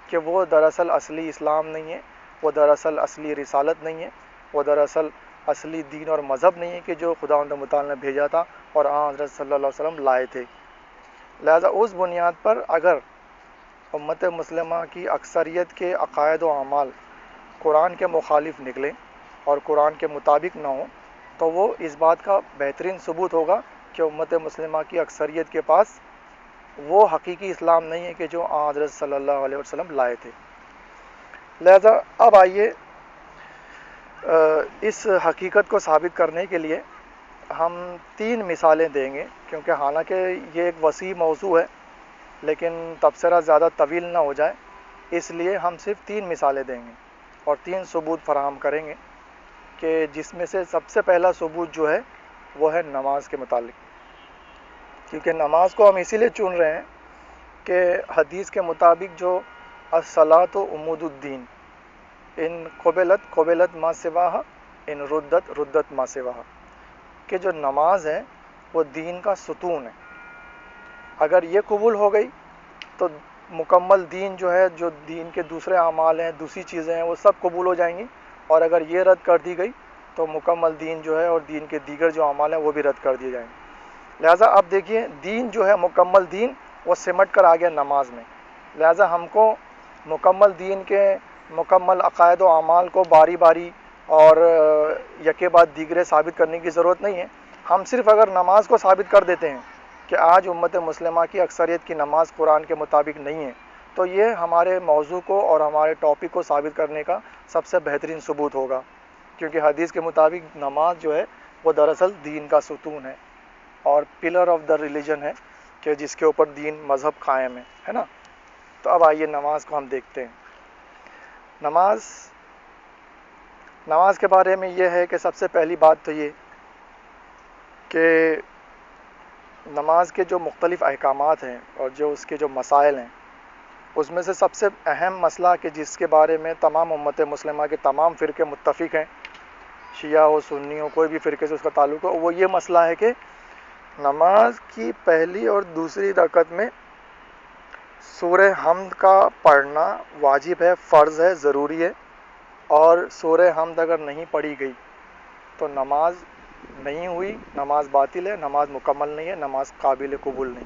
کہ وہ دراصل اصلی اسلام نہیں ہے، وہ دراصل اصلی رسالت نہیں ہے، وہ دراصل اصلی دین اور مذہب نہیں ہے کہ جو خداوند متعال نے بھیجا تھا اور حضرت صلی اللہ علیہ وسلم لائے تھے۔ لہذا اس بنیاد پر اگر امت مسلمہ کی اکثریت کے عقائد و اعمال قرآن کے مخالف نکلیں اور قرآن کے مطابق نہ ہوں تو وہ اس بات کا بہترین ثبوت ہوگا کہ امت مسلمہ کی اکثریت کے پاس وہ حقیقی اسلام نہیں ہے کہ جو حضرت صلی اللہ علیہ وسلم لائے تھے۔ لہذا اب آئیے اس حقیقت کو ثابت کرنے کے لیے ہم 3 مثالیں دیں گے، کیونکہ حالانکہ یہ ایک وسیع موضوع ہے لیکن تبصرہ زیادہ طویل نہ ہو جائے، اس لیے ہم صرف 3 مثالیں دیں گے اور 3 ثبوت فراہم کریں گے، کہ جس میں سے سب سے پہلا ثبوت جو ہے وہ ہے نماز کے متعلق، کیونکہ نماز کو ہم اسی لیے چن رہے ہیں کہ حدیث کے مطابق جو الصلاۃ عمود الدین، ان قبلت ما سواہا، ان ردت ما سواہا، کہ جو نماز ہے وہ دین کا ستون ہے۔ اگر یہ قبول ہو گئی تو مکمل دین جو ہے، جو دین کے دوسرے اعمال ہیں، دوسری چیزیں ہیں، وہ سب قبول ہو جائیں گی، اور اگر یہ رد کر دی گئی تو مکمل دین جو ہے اور دین کے دیگر جو اعمال ہیں وہ بھی رد کر دیے جائیں گے۔ لہٰذا اب دیکھیے، دین جو ہے مکمل دین وہ سمٹ کر آ گیا نماز میں، لہٰذا ہم کو مکمل دین کے مکمل عقائد و اعمال کو باری باری اور یکے بعد دیگرے ثابت کرنے کی ضرورت نہیں ہے۔ ہم صرف اگر نماز کو ثابت کر دیتے ہیں کہ آج امت مسلمہ کی اکثریت کی نماز قرآن کے مطابق نہیں ہے، تو یہ ہمارے موضوع کو اور ہمارے ٹاپک کو ثابت کرنے کا سب سے بہترین ثبوت ہوگا، کیونکہ حدیث کے مطابق نماز جو ہے وہ دراصل دین کا ستون ہے اور پلر آف دا ریلیجن ہے، کہ جس کے اوپر دین مذہب قائم ہے نا۔ تو اب آئیے نماز کو ہم دیکھتے ہیں۔ نماز کے بارے میں یہ ہے کہ سب سے پہلی بات تو یہ کہ نماز کے جو مختلف احکامات ہیں اور جو اس کے جو مسائل ہیں، اس میں سے سب سے اہم مسئلہ کہ جس کے بارے میں تمام امت مسلمہ کے تمام فرقے متفق ہیں، شیعہ ہو، سنی ہو، کوئی بھی فرقے سے اس کا تعلق ہو، وہ یہ مسئلہ ہے کہ نماز کی پہلی اور دوسری رکعت میں سورہ حمد کا پڑھنا واجب ہے، فرض ہے، ضروری ہے، اور سورہ حمد اگر نہیں پڑھی گئی تو نماز نہیں ہوئی، نماز باطل ہے، نماز مکمل نہیں ہے، نماز قابل قبول نہیں۔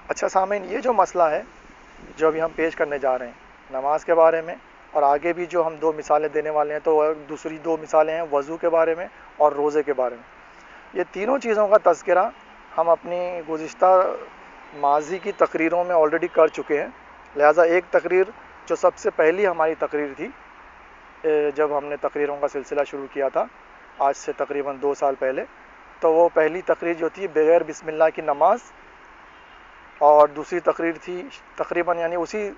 اچھا سامعین، یہ جو مسئلہ ہے جو ابھی ہم پیش کرنے جا رہے ہیں نماز کے بارے میں، اور آگے بھی جو ہم 2 مثالیں دینے والے ہیں، تو دوسری 2 مثالیں ہیں وضو کے بارے میں اور روزے کے بارے میں۔ یہ تینوں چیزوں کا تذکرہ ہم اپنی گزشتہ ماضی کی تقریروں میں آلریڈی کر چکے ہیں، لہٰذا ایک تقریر جو سب سے پہلی ہماری تقریر تھی جب ہم نے تقریروں کا سلسلہ شروع کیا تھا آج سے تقریباً 2 سال پہلے، تو وہ پہلی تقریر جو تھی بغیر بسم اللہ کی نماز، اور دوسری تقریر تھی تقریباً یعنی اسی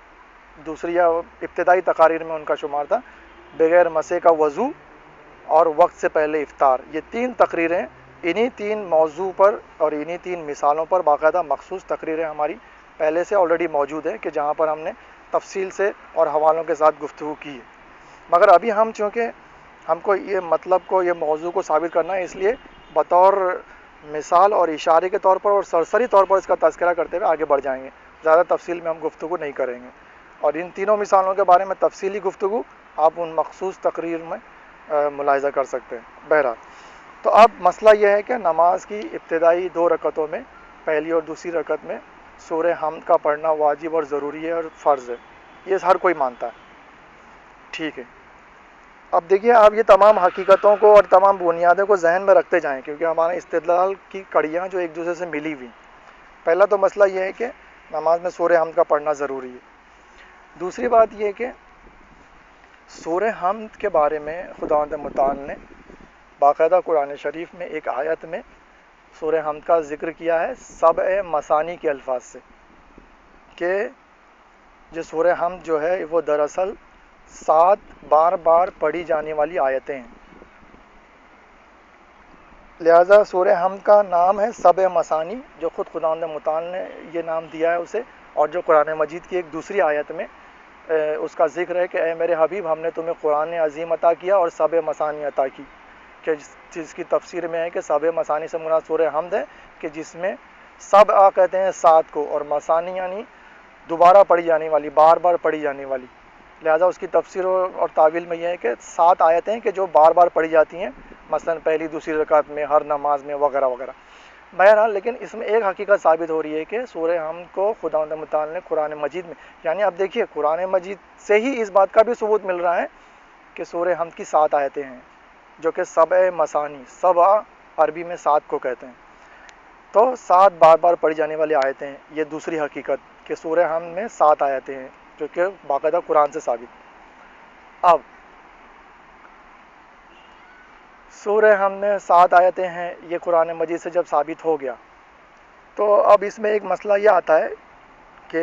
دوسری یا ابتدائی تقاریر میں ان کا شمار تھا بغیر مسے کا وضو اور وقت سے پہلے افطار۔ یہ 3 تقریریں انہی 3 موضوع پر اور انہی 3 مثالوں پر باقاعدہ مخصوص تقریریں ہماری پہلے سے آلریڈی موجود ہیں، کہ جہاں پر ہم نے تفصیل سے اور حوالوں کے ساتھ گفتگو کی ہے۔ مگر ابھی ہم چونکہ ہم کو یہ مطلب کو، یہ موضوع کو ثابت کرنا ہے، اس لیے بطور مثال اور اشارے کے طور پر اور سرسری طور پر اس کا تذکرہ کرتے ہوئے آگے بڑھ جائیں گے، زیادہ تفصیل میں ہم گفتگو نہیں کریں گے، اور ان تینوں مثالوں کے بارے میں تفصیلی گفتگو آپ ان مخصوص تقریر میں ملاحظہ کر سکتے ہیں۔ بہرحال تو اب مسئلہ یہ ہے کہ نماز کی ابتدائی 2 رکعتوں میں، پہلی اور دوسری رکعت میں سورہ حمد کا پڑھنا واجب اور ضروری ہے اور فرض ہے، یہ ہر کوئی مانتا ہے، ٹھیک ہے۔ اب دیکھیے، آپ یہ تمام حقیقتوں کو اور تمام بنیادوں کو ذہن میں رکھتے جائیں، کیونکہ ہمارے استدلال کی کڑیاں جو ایک دوسرے سے ملی ہوئی۔ پہلا تو مسئلہ یہ ہے کہ نماز میں سورہ حمد کا پڑھنا ضروری ہے۔ دوسری بات یہ ہے کہ سورہ حمد کے بارے میں خداوند متعال نے باقاعدہ قرآن شریف میں ایک آیت میں سورہ حمد کا ذکر کیا ہے 7 مثانی کے الفاظ سے، کہ جو سورہ حمد جو ہے وہ دراصل 7 بار بار پڑھی جانے والی آیتیں ہیں، لہذا سورہ حمد کا نام ہے 7 مثانی، جو خود خداوند متعال نے یہ نام دیا ہے اسے، اور جو قرآن مجید کی ایک دوسری آیت میں اس کا ذکر ہے کہ اے میرے حبیب، ہم نے تمہیں قرآن عظیم عطا کیا اور 7 مثانی عطا کی، کہ جس کی تفسیر میں ہے کہ 7 مثانی سے مراد سورہ حمد ہے، کہ جس میں سبع کہتے ہیں 7 کو، اور مثانی یعنی دوبارہ پڑھی جانے والی، بار بار پڑھی جانے والی، لہذا اس کی تفسیر اور تعویل میں یہ ہے کہ 7 آیتیں کہ جو بار بار پڑھی جاتی ہیں، مثلا پہلی دوسری رکعت میں، ہر نماز میں، وغیرہ وغیرہ۔ بہرحال لیکن اس میں ایک حقیقت ثابت ہو رہی ہے کہ سورہ حمد کو خداوند متعال نے قرآن مجید میں، یعنی اب دیکھیے قرآن مجید سے ہی اس بات کا بھی ثبوت مل رہا ہے کہ سورہ حمد کی 7 آیتیں ہیں، جو کہ 7 مثانی، 7 عربی میں 7 کو کہتے ہیں، تو 7 بار بار پڑھی جانے والی آیتیں ہیں۔ یہ دوسری حقیقت کہ سورہ حمد میں 7 آیتیں ہیں، جو کہ باقاعدہ قرآن سے ثابت۔ اب سورہ حمد میں 7 آیتیں ہیں، یہ قرآن مجید سے جب ثابت ہو گیا، تو اب اس میں ایک مسئلہ یہ آتا ہے کہ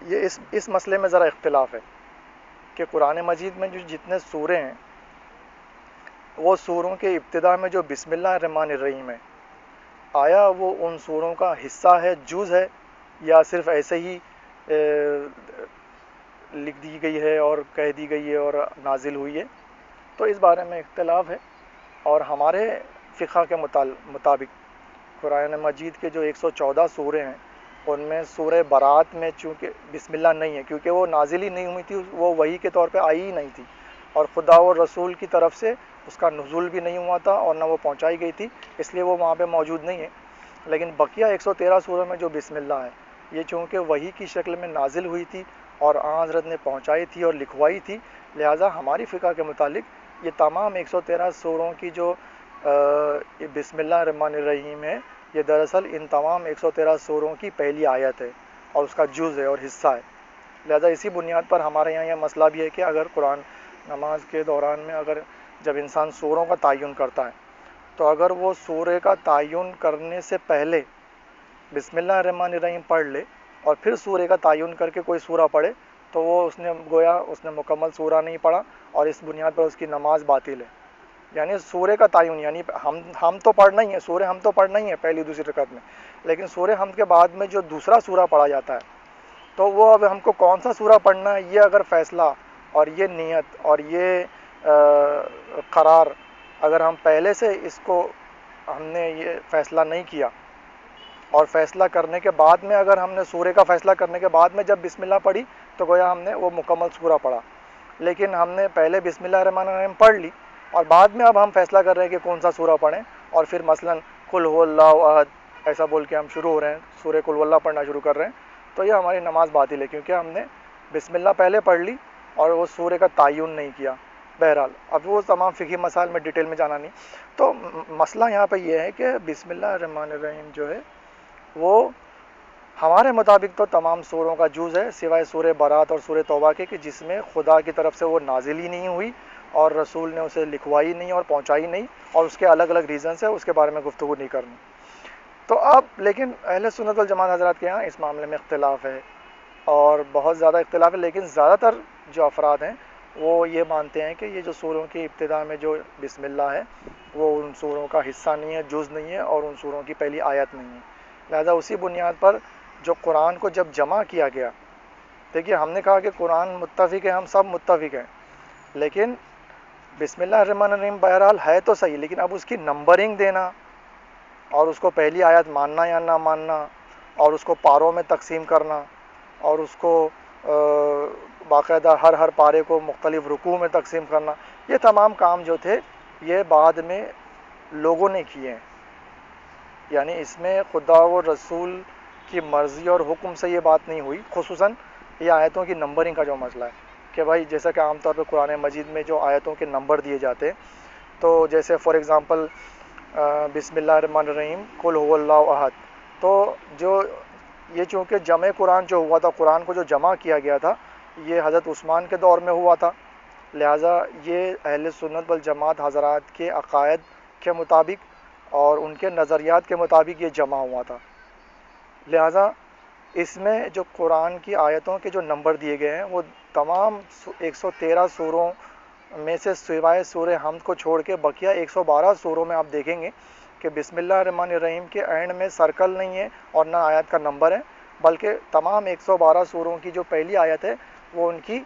یہ اس مسئلے میں ذرا اختلاف ہے کہ قرآن مجید میں جو جتنے سورے ہیں، وہ سوروں کے ابتدا میں جو بسم اللہ الرحمن الرحیم ہے، آیا وہ ان سوروں کا حصہ ہے، جز ہے، یا صرف ایسے ہی لکھ دی گئی ہے اور کہہ دی گئی ہے اور نازل ہوئی ہے؟ تو اس بارے میں اختلاف ہے، اور ہمارے فقہ کے مطابق قرآن مجید کے جو 114 سورے ہیں، ان میں سورہ برات میں چونکہ بسم اللہ نہیں ہے، کیونکہ وہ نازل ہی نہیں ہوئی تھی، وہ وحی کے طور پہ آئی ہی نہیں تھی، اور خدا و رسول کی طرف سے اس کا نزول بھی نہیں ہوا تھا اور نہ وہ پہنچائی گئی تھی، اس لیے وہ وہاں پہ موجود نہیں ہے۔ لیکن بقیہ 113 سوروں میں جو بسم اللہ ہے، یہ چونکہ وحی کی شکل میں نازل ہوئی تھی اور آن حضرت نے پہنچائی تھی اور لکھوائی تھی، لہٰذا ہماری فقہ کے متعلق یہ تمام 113 سوروں کی جو بسم اللہ الرحمن الرحیم ہے، یہ دراصل ان تمام 113 سوروں کی پہلی آیت ہے اور اس کا جز ہے اور حصہ ہے۔ لہذا اسی بنیاد پر ہمارے یہاں یہ مسئلہ بھی ہے کہ اگر قرآن نماز کے دوران میں اگر جب انسان سوروں کا تعین کرتا ہے، تو اگر وہ سورے کا تعین کرنے سے پہلے بسم اللہ الرحمن الرحیم پڑھ لے اور پھر سورے کا تعین کر کے کوئی سورہ پڑھے، تو وہ اس نے گویا اس نے مکمل سورہ نہیں پڑھا، اور اس بنیاد پر اس کی نماز باطل ہے۔ یعنی سورے کا تعین، یعنی ہم تو پڑھنا ہی ہے، سورہ ہم تو پڑھنا ہی ہے پہلی دوسری رکعت میں، لیکن سورہ حمد کے بعد میں جو دوسرا سورہ پڑھا جاتا ہے، تو وہ اب ہم کو کون سا سورہ پڑھنا ہے، یہ اگر فیصلہ اور یہ نیت اور یہ قرار اگر ہم پہلے سے اس کو ہم نے یہ فیصلہ نہیں کیا، اور فیصلہ کرنے کے بعد میں اگر ہم نے سورے کا فیصلہ کرنے کے بعد میں جب بسم اللہ پڑھی، تو گویا ہم نے وہ مکمل سورہ پڑھا۔ لیکن ہم نے پہلے بسم اللہ الرحمن الرحیم پڑھ لی اور بعد میں اب ہم فیصلہ کر رہے ہیں کہ کون سا سورہ پڑھیں، اور پھر مثلا قل هو اللہ احد ایسا بول کے ہم شروع ہو رہے ہیں، سورہ قل هو اللہ پڑھنا شروع کر رہے ہیں، تو یہ ہماری نماز باطل ہے، کیونکہ ہم نے بسم اللہ پہلے پڑھ لی اور وہ سورے کا تعین نہیں کیا۔ بہرحال اب وہ تمام فقہی مسائل میں ڈیٹیل میں جانا نہیں، تو مسئلہ یہاں پہ یہ ہے کہ بسم اللہ الرحمن الرحیم جو ہے وہ ہمارے مطابق تو تمام سوروں کا جز ہے، سوائے سورہ برات اور سورہ توبہ کے، کہ جس میں خدا کی طرف سے وہ نازل ہی نہیں ہوئی اور رسول نے اسے لکھوائی نہیں اور پہنچائی نہیں، اور اس کے الگ الگ ریزنس ہیں، اس کے بارے میں گفتگو نہیں کرنی۔ تو اب لیکن اہل سنت والجماعت حضرات کے یہاں اس معاملے میں اختلاف ہے، اور بہت زیادہ اختلاف ہے، لیکن زیادہ تر جو افراد ہیں وہ یہ مانتے ہیں کہ یہ جو سوروں کی ابتدا میں جو بسم اللہ ہے، وہ ان سوروں کا حصہ نہیں ہے، جز نہیں ہے، اور ان سوروں کی پہلی آیت نہیں ہے۔ لہذا اسی بنیاد پر جو قرآن کو جب جمع کیا گیا، دیکھیے ہم نے کہا کہ قرآن متفق ہے، ہم سب متفق ہیں، لیکن بسم اللہ الرحمن الرحیم بہرحال ہے تو صحیح، لیکن اب اس کی نمبرنگ دینا اور اس کو پہلی آیت ماننا یا نہ ماننا، اور اس کو پاروں میں تقسیم کرنا، اور اس کو باقاعدہ ہر پارے کو مختلف رکوع میں تقسیم کرنا، یہ تمام کام جو تھے یہ بعد میں لوگوں نے کیے ہیں، یعنی اس میں خدا و رسول کی مرضی اور حکم سے یہ بات نہیں ہوئی، خصوصاً یہ آیتوں کی نمبرنگ کا جو مسئلہ ہے کہ بھائی جیسا کہ عام طور پہ قرآن مجید میں جو آیتوں کے نمبر دیے جاتے ہیں، تو جیسے فار ایگزامپل بسم اللہ الرحمن الرحیم قل هو اللہ احد، تو جو یہ چونکہ جمع قرآن جو ہوا تھا، قرآن کو جو جمع کیا گیا تھا یہ حضرت عثمان کے دور میں ہوا تھا، لہٰذا یہ اہل سنت والجماعت حضرات کے عقائد کے مطابق اور ان کے نظریات کے مطابق یہ جمع ہوا تھا، لہٰذا اس میں جو قرآن کی آیتوں کے جو نمبر دیے گئے ہیں وہ تمام 113 سوروں میں سے سوائے سورہ حمد کو چھوڑ کے بقیہ 112 سوروں میں آپ دیکھیں گے کہ بسم اللہ الرحمن الرحیم کے اینڈ میں سرکل نہیں ہے اور نہ آیت کا نمبر ہے، بلکہ تمام 112 سوروں کی جو پہلی آیت ہے وہ ان کی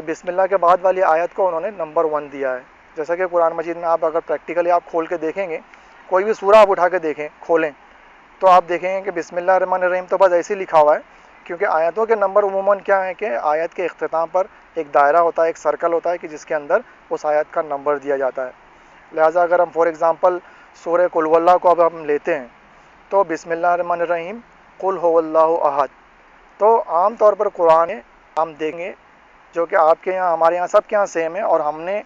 بسم اللہ کے بعد والی آیت کو انہوں نے نمبر 1 دیا ہے۔ جیسا کہ قرآن مجید میں آپ اگر پریکٹیکلی آپ کھول کے دیکھیں گے، کوئی بھی سورہ آپ اٹھا کے دیکھیں کھولیں تو آپ دیکھیں گے کہ بسم اللہ الرحمن الرحیم تو بس ایسے ہی لکھا ہوا ہے، کیونکہ آیتوں کے نمبر عموماً کیا ہے کہ آیت کے اختتام پر ایک دائرہ ہوتا ہے، ایک سرکل ہوتا ہے کہ جس کے اندر اس آیت کا نمبر دیا جاتا ہے۔ لہٰذا اگر ہم فار ایگزامپل سورہ قل هو اللہ کو اب ہم لیتے ہیں تو بسم اللہ الرحمن الرحیم قل هو اللہ احد، تو عام طور پر قرآن ہم دیں گے جو کہ آپ کے یہاں ہمارے یہاں سب کے یہاں سیم ہے، اور ہم نے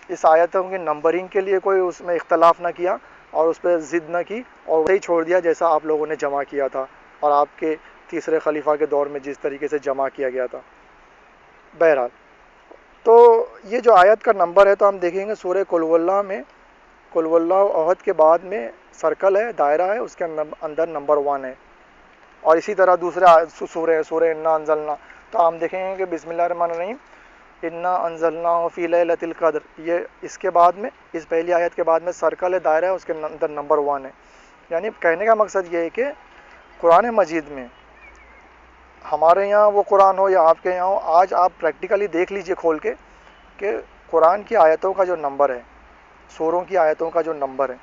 اس آیتوں کی نمبرنگ کے لیے کوئی اس میں اختلاف نہ کیا اور اس پہ ضد نہ کی اور وہی چھوڑ دیا جیسا آپ لوگوں نے جمع کیا تھا اور آپ کے تیسرے خلیفہ کے دور میں جس طریقے سے جمع کیا گیا تھا۔ بہرحال تو یہ جو آیت کا نمبر ہے تو ہم دیکھیں گے سورہ قل هو اللہ میں قل هو اللہ احد کے بعد میں سرکل ہے، دائرہ ہے، اس کے اندر نمبر 1 ہے، اور اسی طرح دوسرے سورہ انا انزلنا تو ہم دیکھیں گے کہ بسم اللہ الرحمن الرحیم انا انزلناہ فی لیلۃ القدر، یہ اس کے بعد میں اس پہلی آیت کے بعد میں سرکل ہے، دائرہ ہے، اس کے اندر نمبر 1 ہے۔ یعنی کہنے کا مقصد یہ ہے کہ قرآن مجید میں ہمارے یہاں وہ قرآن ہو یا آپ کے یہاں ہو، آج آپ پریکٹیکلی دیکھ لیجئے کھول کے کہ قرآن کی آیتوں کا جو نمبر ہے، سوروں کی آیتوں کا جو نمبر ہے،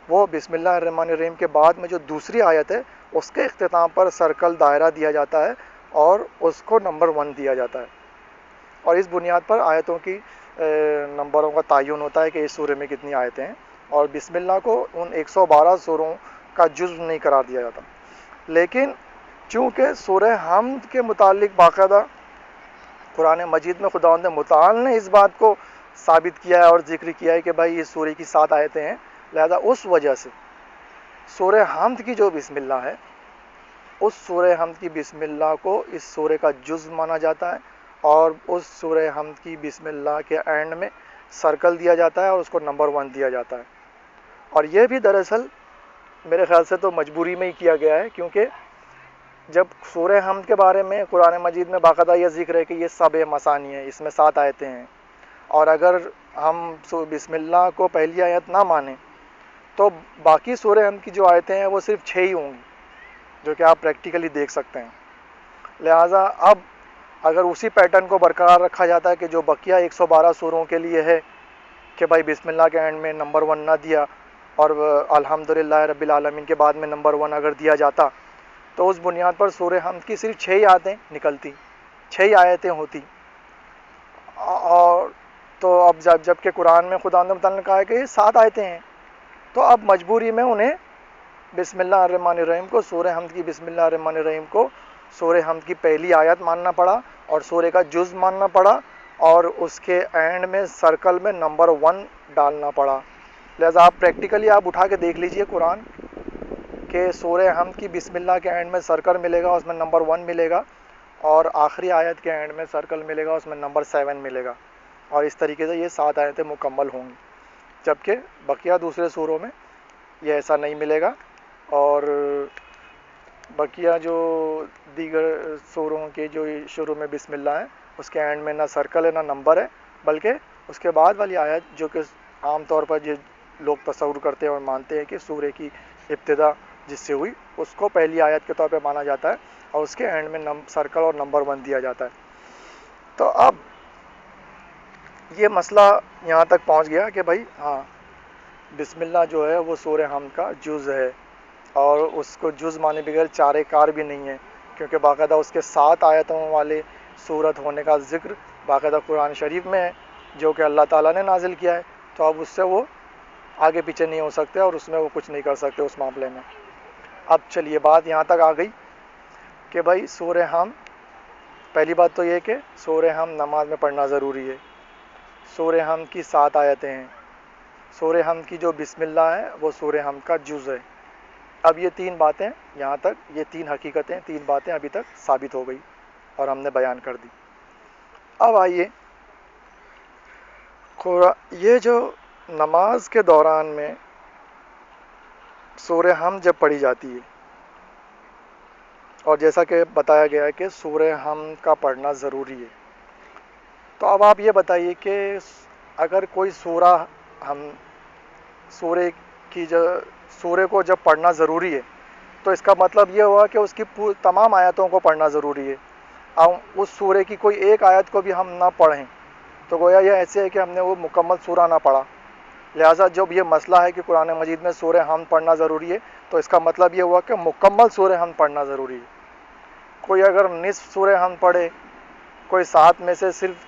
وہ بسم اللہ الرحمن الرحیم کے بعد میں جو دوسری آیت ہے اس کے اختتام پر سرکل دائرہ دیا جاتا ہے اور اس کو نمبر 1 دیا جاتا ہے، اور اس بنیاد پر آیتوں کی نمبروں کا تعین ہوتا ہے کہ اس سورے میں کتنی آیتیں ہیں، اور بسم اللہ کو ان 112 سوروں کا جزو نہیں قرار دیا جاتا۔ لیکن چونکہ سورہ حمد کے متعلق باقاعدہ قرآن مجید میں خداوند متعال نے اس بات کو ثابت کیا ہے اور ذکر کیا ہے کہ بھائی اس سورے کی 7 آیتیں ہیں، لہذا اس وجہ سے سورہ حمد کی جو بسم اللہ ہے اس سورہ حمد کی بسم اللہ کو اس سورے کا جز مانا جاتا ہے، اور اس سورہ حمد کی بسم اللہ کے اینڈ میں سرکل دیا جاتا ہے اور اس کو نمبر 1 دیا جاتا ہے، اور یہ بھی دراصل میرے خیال سے تو مجبوری میں ہی کیا گیا ہے، کیونکہ جب سورہ حمد کے بارے میں قرآن مجید میں باقاعدہ یہ ذکر ہے کہ یہ سبع مثانی ہے، اس میں 7 آیتیں ہیں، اور اگر ہم بسم اللہ کو پہلی آیت نہ مانیں تو باقی سورہ حمد کی جو آیتیں ہیں وہ صرف 6 ہی ہوں گی، جو کہ آپ پریکٹیکلی دیکھ سکتے ہیں۔ لہٰذا اب اگر اسی پیٹرن کو برقرار رکھا جاتا ہے کہ جو بقیہ 112 سوروں کے لیے ہے کہ بھائی بسم اللہ کے اینڈ میں نمبر 1 نہ دیا اور الحمدللہ رب العالمین کے بعد میں نمبر 1 اگر دیا جاتا تو اس بنیاد پر سورہ حمد کی صرف 6 ہی آیتیں نکلتی، 6 ہی آیتیں ہوتی، اور تو اب جب کہ قرآن میں خدا نے کہا ہے کہ یہ 7 آیتیں ہیں، تو اب مجبوری میں انہیں بسم اللہ الرحمن الرحیم کو سورہ حمد کی بسم اللہ الرحمن الرحیم کو سورہ حمد کی پہلی آیت ماننا پڑا اور سورہ کا جز ماننا پڑا اور اس کے اینڈ میں سرکل میں نمبر 1 ڈالنا پڑا۔ لہذا آپ پریکٹیکلی آپ اٹھا کے دیکھ لیجئے قرآن کہ سورہ حمد کی بسم اللہ کے اینڈ میں سرکل ملے گا، اس میں نمبر 1 ملے گا، اور آخری آیت کے اینڈ میں سرکل ملے گا، اس میں نمبر 7 ملے گا، اور اس طریقے سے یہ 7 آیتیں مکمل ہوں گی، جبکہ بقیہ دوسرے سوروں میں یہ ایسا نہیں ملے گا، اور بقیہ جو دیگر سوروں کے جو شروع میں بسم اللہ ہے اس کے اینڈ میں نہ سرکل ہے نہ نمبر ہے، بلکہ اس کے بعد والی آیت جو کہ عام طور پر جو لوگ تصور کرتے ہیں اور مانتے ہیں کہ سورے کی ابتدا جس سے ہوئی اس کو پہلی آیت کے طور پہ مانا جاتا ہے اور اس کے اینڈ میں سرکل اور نمبر 1 دیا جاتا ہے۔ تو اب یہ مسئلہ یہاں تک پہنچ گیا کہ بھائی ہاں بسم اللہ جو ہے وہ سورہ حمد کا جز ہے، اور اس کو جز مانے بغیر چارے کار بھی نہیں ہے، کیونکہ باقاعدہ اس کے 7 آیتوں والے صورت ہونے کا ذکر باقاعدہ قرآن شریف میں ہے جو کہ اللہ تعالیٰ نے نازل کیا ہے، تو اب اس سے وہ آگے پیچھے نہیں ہو سکتے اور اس میں وہ کچھ نہیں کر سکتے اس معاملے میں۔ اب چلیے بات یہاں تک آ گئی کہ بھائی سورہ حم، پہلی بات تو یہ کہ سورہ حم نماز میں پڑھنا ضروری ہے۔ سورہ حم کی 7 آیتیں ہیں۔ سورہ حم کی جو بسم اللہ ہے وہ سورہ حم کا جز ہے۔ اب یہ 3 باتیں یہاں تک، یہ 3 حقیقتیں، 3 باتیں ابھی تک ثابت ہو گئی اور ہم نے بیان کر دی۔ اب آئیے یہ جو نماز کے دوران میں سورہ حم جب پڑھی جاتی ہے، اور جیسا کہ بتایا گیا ہے کہ سورہ حم کا پڑھنا ضروری ہے، تو اب آپ یہ بتائیے کہ اگر کوئی سورے سورے کو جب پڑھنا ضروری ہے تو اس کا مطلب یہ ہوا کہ اس کی تمام آیتوں کو پڑھنا ضروری ہے۔ اب اس سورے کی کوئی ایک آیت کو بھی ہم نہ پڑھیں تو گویا یہ ایسے ہے کہ ہم نے وہ مکمل سورہ نہ پڑھا۔ لہٰذا جب یہ مسئلہ ہے کہ قرآن مجید میں سورہ حم پڑھنا ضروری ہے تو اس کا مطلب یہ ہوا کہ مکمل سورہ حم پڑھنا ضروری ہے۔ کوئی اگر نصف سورہ حم پڑھے، کوئی 7 میں سے صرف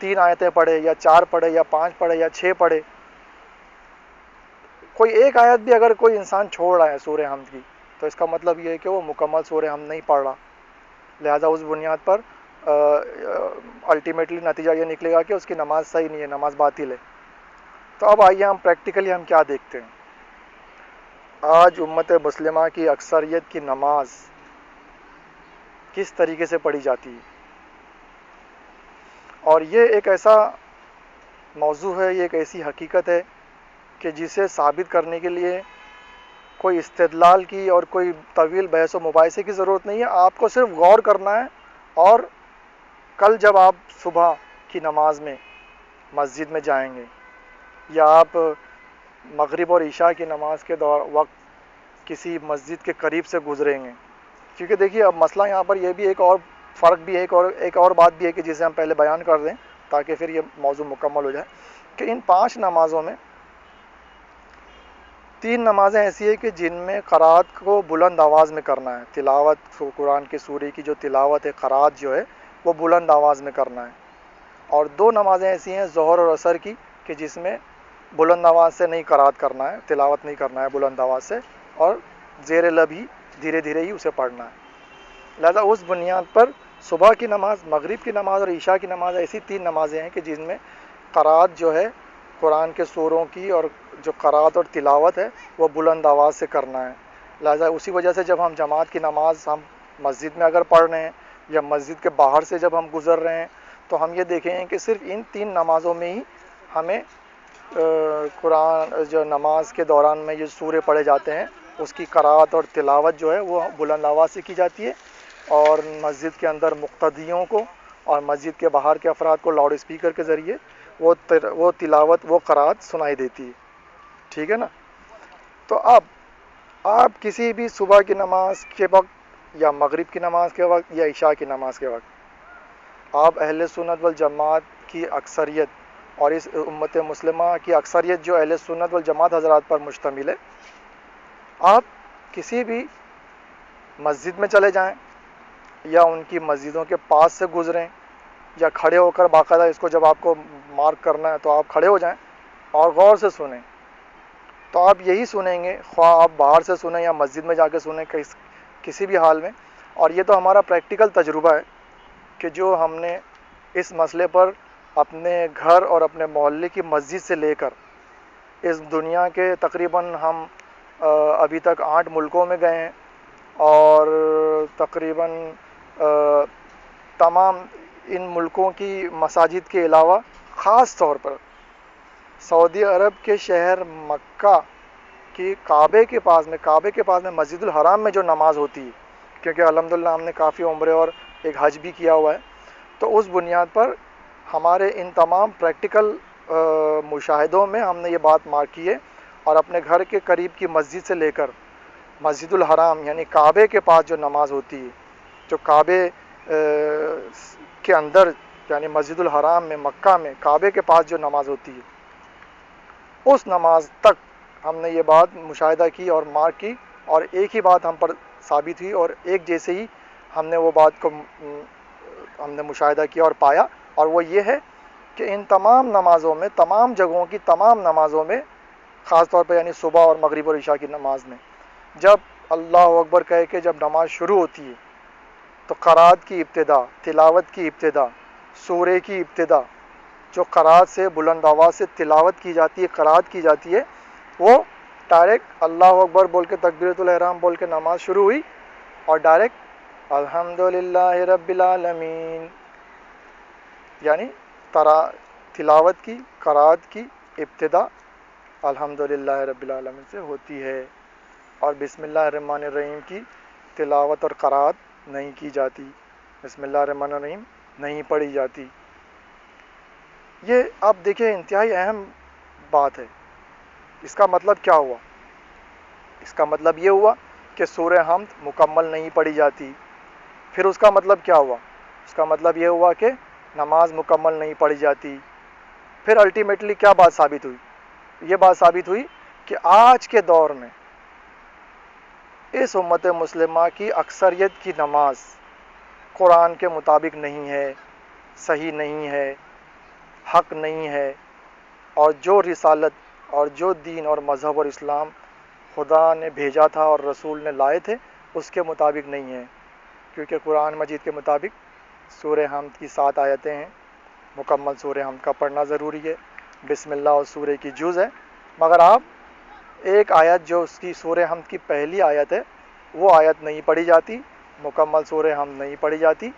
3 آیتیں پڑھے یا 4 پڑھے یا 5 پڑھے یا 6 پڑھے، کوئی ایک آیت بھی اگر کوئی انسان چھوڑ رہا ہے سورہ حم کی تو اس کا مطلب یہ ہے کہ وہ مکمل سورہ حم نہیں پڑھ رہا۔ لہٰذا اس بنیاد پر الٹیمیٹلی نتیجہ یہ نکلے گا کہ اس کی نماز صحیح نہیں ہے، نماز باطل ہے۔ تو اب آئیے ہم پریکٹیکلی ہم کیا دیکھتے ہیں۔ آج امت مسلمہ کی اکثریت کی نماز کس طریقے سے پڑھی جاتی ہے، اور یہ ایک ایسا موضوع ہے، یہ ایک ایسی حقیقت ہے کہ جسے ثابت کرنے کے لیے کوئی استدلال کی اور کوئی طویل بحث و مباحثے کی ضرورت نہیں ہے۔ آپ کو صرف غور کرنا ہے، اور کل جب آپ صبح کی نماز میں مسجد میں جائیں گے یا آپ مغرب اور عشاء کی نماز کے وقت کسی مسجد کے قریب سے گزریں گے، کیونکہ دیکھیے اب مسئلہ یہاں پر یہ بھی ایک اور فرق بھی ہے، ایک اور بات بھی ہے کہ جسے ہم پہلے بیان کر دیں تاکہ پھر یہ موضوع مکمل ہو جائے، کہ ان 5 نمازوں میں 3 نمازیں ایسی ہیں کہ جن میں قرات کو بلند آواز میں کرنا ہے، تلاوت قرآن کے سورے کی جو تلاوت ہے، قرات جو ہے وہ بلند آواز میں کرنا ہے، اور 2 نمازیں ایسی ہیں ظہر اور عصر کی کہ جس میں بلند آواز سے نہیں قرات کرنا ہے، تلاوت نہیں کرنا ہے بلند آواز سے، اور زیر لب ہی دھیرے دھیرے ہی اسے پڑھنا ہے۔ لہذا اس بنیاد پر صبح کی نماز، مغرب کی نماز اور عشاء کی نماز ایسی 3 نمازیں ہیں کہ جن میں قرات جو ہے قرآن کے سوروں کی اور جو قرات اور تلاوت ہے وہ بلند آواز سے کرنا ہے۔ لہذا اسی وجہ سے جب ہم جماعت کی نماز ہم مسجد میں اگر پڑھ رہے ہیں یا مسجد کے باہر سے جب ہم گزر رہے ہیں تو ہم یہ دیکھیں گے کہ صرف ان 3 نمازوں میں ہی ہمیں قرآن جو نماز کے دوران میں یہ سورے پڑھے جاتے ہیں اس کی قرات اور تلاوت جو ہے وہ بلند آواز سے کی جاتی ہے، اور مسجد کے اندر مقتدیوں کو اور مسجد کے باہر کے افراد کو لاؤڈ اسپیکر کے ذریعے وہ تلاوت، وہ قرات سنائی دیتی ہے۔ ٹھیک ہے نا؟ تو اب آپ کسی بھی صبح کی نماز کے وقت یا مغرب کی نماز کے وقت یا عشاء کی نماز کے وقت آپ اہل سنت والجماعت کی اکثریت اور اس امت مسلمہ کی اکثریت جو اہل سنت والجماعت حضرات پر مشتمل ہے، آپ کسی بھی مسجد میں چلے جائیں یا ان کی مسجدوں کے پاس سے گزریں یا کھڑے ہو کر باقاعدہ اس کو جب آپ کو مارک کرنا ہے تو آپ کھڑے ہو جائیں اور غور سے سنیں، تو آپ یہی سنیں گے، خواہ آپ باہر سے سنیں یا مسجد میں جا کے سنیں، کسی بھی حال میں۔ اور یہ تو ہمارا پریکٹیکل تجربہ ہے کہ جو ہم نے اس مسئلے پر اپنے گھر اور اپنے محلے کی مسجد سے لے کر اس دنیا کے تقریباً ہم ابھی تک 8 ملکوں میں گئے ہیں، اور تقریباً تمام ان ملکوں کی مساجد کے علاوہ خاص طور پر سعودی عرب کے شہر مکہ کی کعبے کے پاس میں مسجد الحرام میں جو نماز ہوتی ہے، کیونکہ الحمدللہ ہم نے کافی عمرے اور ایک حج بھی کیا ہوا ہے، تو اس بنیاد پر ہمارے ان تمام پریکٹیکل مشاہدوں میں ہم نے یہ بات مارک کی ہے، اور اپنے گھر کے قریب کی مسجد سے لے کر مسجد الحرام یعنی کعبے کے پاس جو نماز ہوتی ہے، جو کعبے کے اندر یعنی مسجد الحرام میں مکہ میں کعبے کے پاس جو نماز ہوتی ہے، اس نماز تک ہم نے یہ بات مشاہدہ کی اور مارک کی، اور ایک ہی بات ہم پر ثابت ہوئی اور ایک جیسے ہی ہم نے وہ بات کو ہم نے مشاہدہ کیا اور پایا، اور وہ یہ ہے کہ ان تمام نمازوں میں، تمام جگہوں کی تمام نمازوں میں خاص طور پہ یعنی صبح اور مغرب اور عشاء کی نماز میں جب اللہ اکبر کہہ کے جب نماز شروع ہوتی ہے تو قرات کی ابتدا، تلاوت کی ابتدا، سورے کی ابتدا جو قرات سے بلند آواز سے تلاوت کی جاتی ہے، قرات کی جاتی ہے، وہ ڈائریکٹ اللہ اکبر بول کے تکبیرۃ الاحرام بول کے نماز شروع ہوئی اور ڈائریکٹ الحمدللہ رب العالمین، یعنی تلاوت کی قرات کی ابتدا الحمدللہ رب العالمین سے ہوتی ہے، اور بسم اللہ الرحمن الرحیم کی تلاوت اور قرات نہیں کی جاتی، بسم اللہ الرحمن الرحیم نہیں پڑھی جاتی۔ یہ آپ دیکھیں انتہائی اہم بات ہے۔ اس کا مطلب کیا ہوا؟ اس کا مطلب یہ ہوا کہ سورہ حمد مکمل نہیں پڑھی جاتی۔ پھر اس کا مطلب کیا ہوا؟ اس کا مطلب یہ ہوا کہ نماز مکمل نہیں پڑھی جاتی۔ پھر الٹیمیٹلی کیا بات ثابت ہوئی؟ یہ بات ثابت ہوئی کہ آج کے دور میں اس امت مسلمہ کی اکثریت کی نماز قرآن کے مطابق نہیں ہے، صحیح نہیں ہے، حق نہیں ہے، اور جو رسالت اور جو دین اور مذہب اور اسلام خدا نے بھیجا تھا اور رسول نے لائے تھے اس کے مطابق نہیں ہے، کیونکہ قرآن مجید کے مطابق سورہ حمد کی 7 آیتیں ہیں، مکمل سورہ حمد کا پڑھنا ضروری ہے، بسم اللہ اور سورہ کی جز ہے، مگر آپ ایک آیت جو اس کی سورہ حمد کی پہلی آیت ہے وہ آیت نہیں پڑھی جاتی، مکمل سورہ حمد نہیں پڑھی جاتی،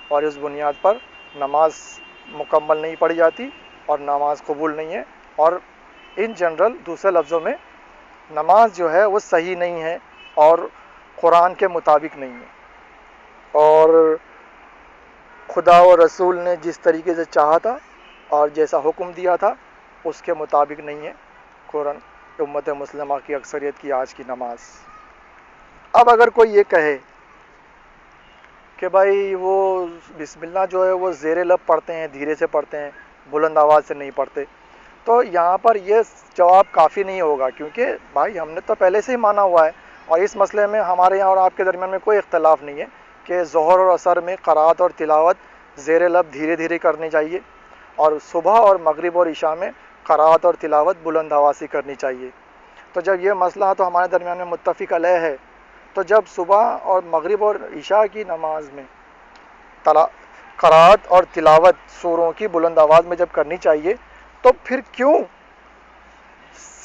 اور اس بنیاد پر نماز مکمل نہیں پڑھی جاتی اور نماز قبول نہیں ہے، اور ان جنرل دوسرے لفظوں میں نماز جو ہے وہ صحیح نہیں ہے اور قرآن کے مطابق نہیں ہے، اور خدا و رسول نے جس طریقے سے چاہا تھا اور جیسا حکم دیا تھا اس کے مطابق نہیں ہے قرآن امت مسلمہ کی اکثریت کی آج کی نماز۔ اب اگر کوئی یہ کہے کہ بھائی وہ بسم اللہ جو ہے وہ زیر لب پڑھتے ہیں، دھیرے سے پڑھتے ہیں، بلند آواز سے نہیں پڑھتے، تو یہاں پر یہ جواب کافی نہیں ہوگا، کیونکہ بھائی ہم نے تو پہلے سے ہی مانا ہوا ہے، اور اس مسئلے میں ہمارے یہاں اور آپ کے درمیان میں کوئی اختلاف نہیں ہے کہ ظہر اور عصر میں قرات اور تلاوت زیر لب دھیرے دھیرے کرنی چاہیے، اور صبح اور مغرب اور عشاء میں قرات اور تلاوت بلند آواز سے کرنی چاہیے۔ تو جب یہ مسئلہ تو ہمارے درمیان میں متفق علیہ ہے، تو جب صبح اور مغرب اور عشاء کی نماز میں قرات اور تلاوت سوروں کی بلند آواز میں جب کرنی چاہیے، تو پھر کیوں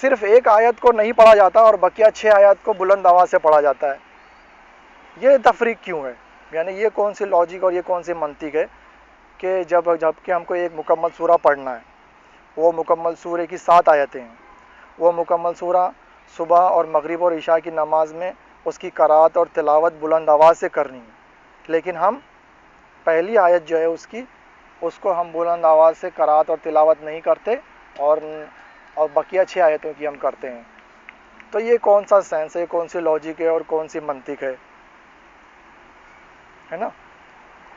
صرف ایک آیت کو نہیں پڑھا جاتا اور بقیہ 6 آیات کو بلند آواز سے پڑھا جاتا ہے؟ یہ تفریق کیوں ہے؟ یعنی یہ کون سی لاجک اور یہ کون سی منطق ہے کہ جب کہ ہم کو ایک مکمل سورہ پڑھنا ہے، وہ مکمل سورے کی 7 آیتیں ہیں، وہ مکمل سورہ صبح اور مغرب اور عشاء کی نماز میں اس کی قرات اور تلاوت بلند آواز سے کرنی ہے، لیکن ہم پہلی آیت جو ہے اس کو ہم بلند آواز سے قرات اور تلاوت نہیں کرتے، اور بقیہ 6 آیتوں کی ہم کرتے ہیں؟ تو یہ کون سا سینس ہے، کون سی لاجک ہے اور کون سی منطق ہے نا؟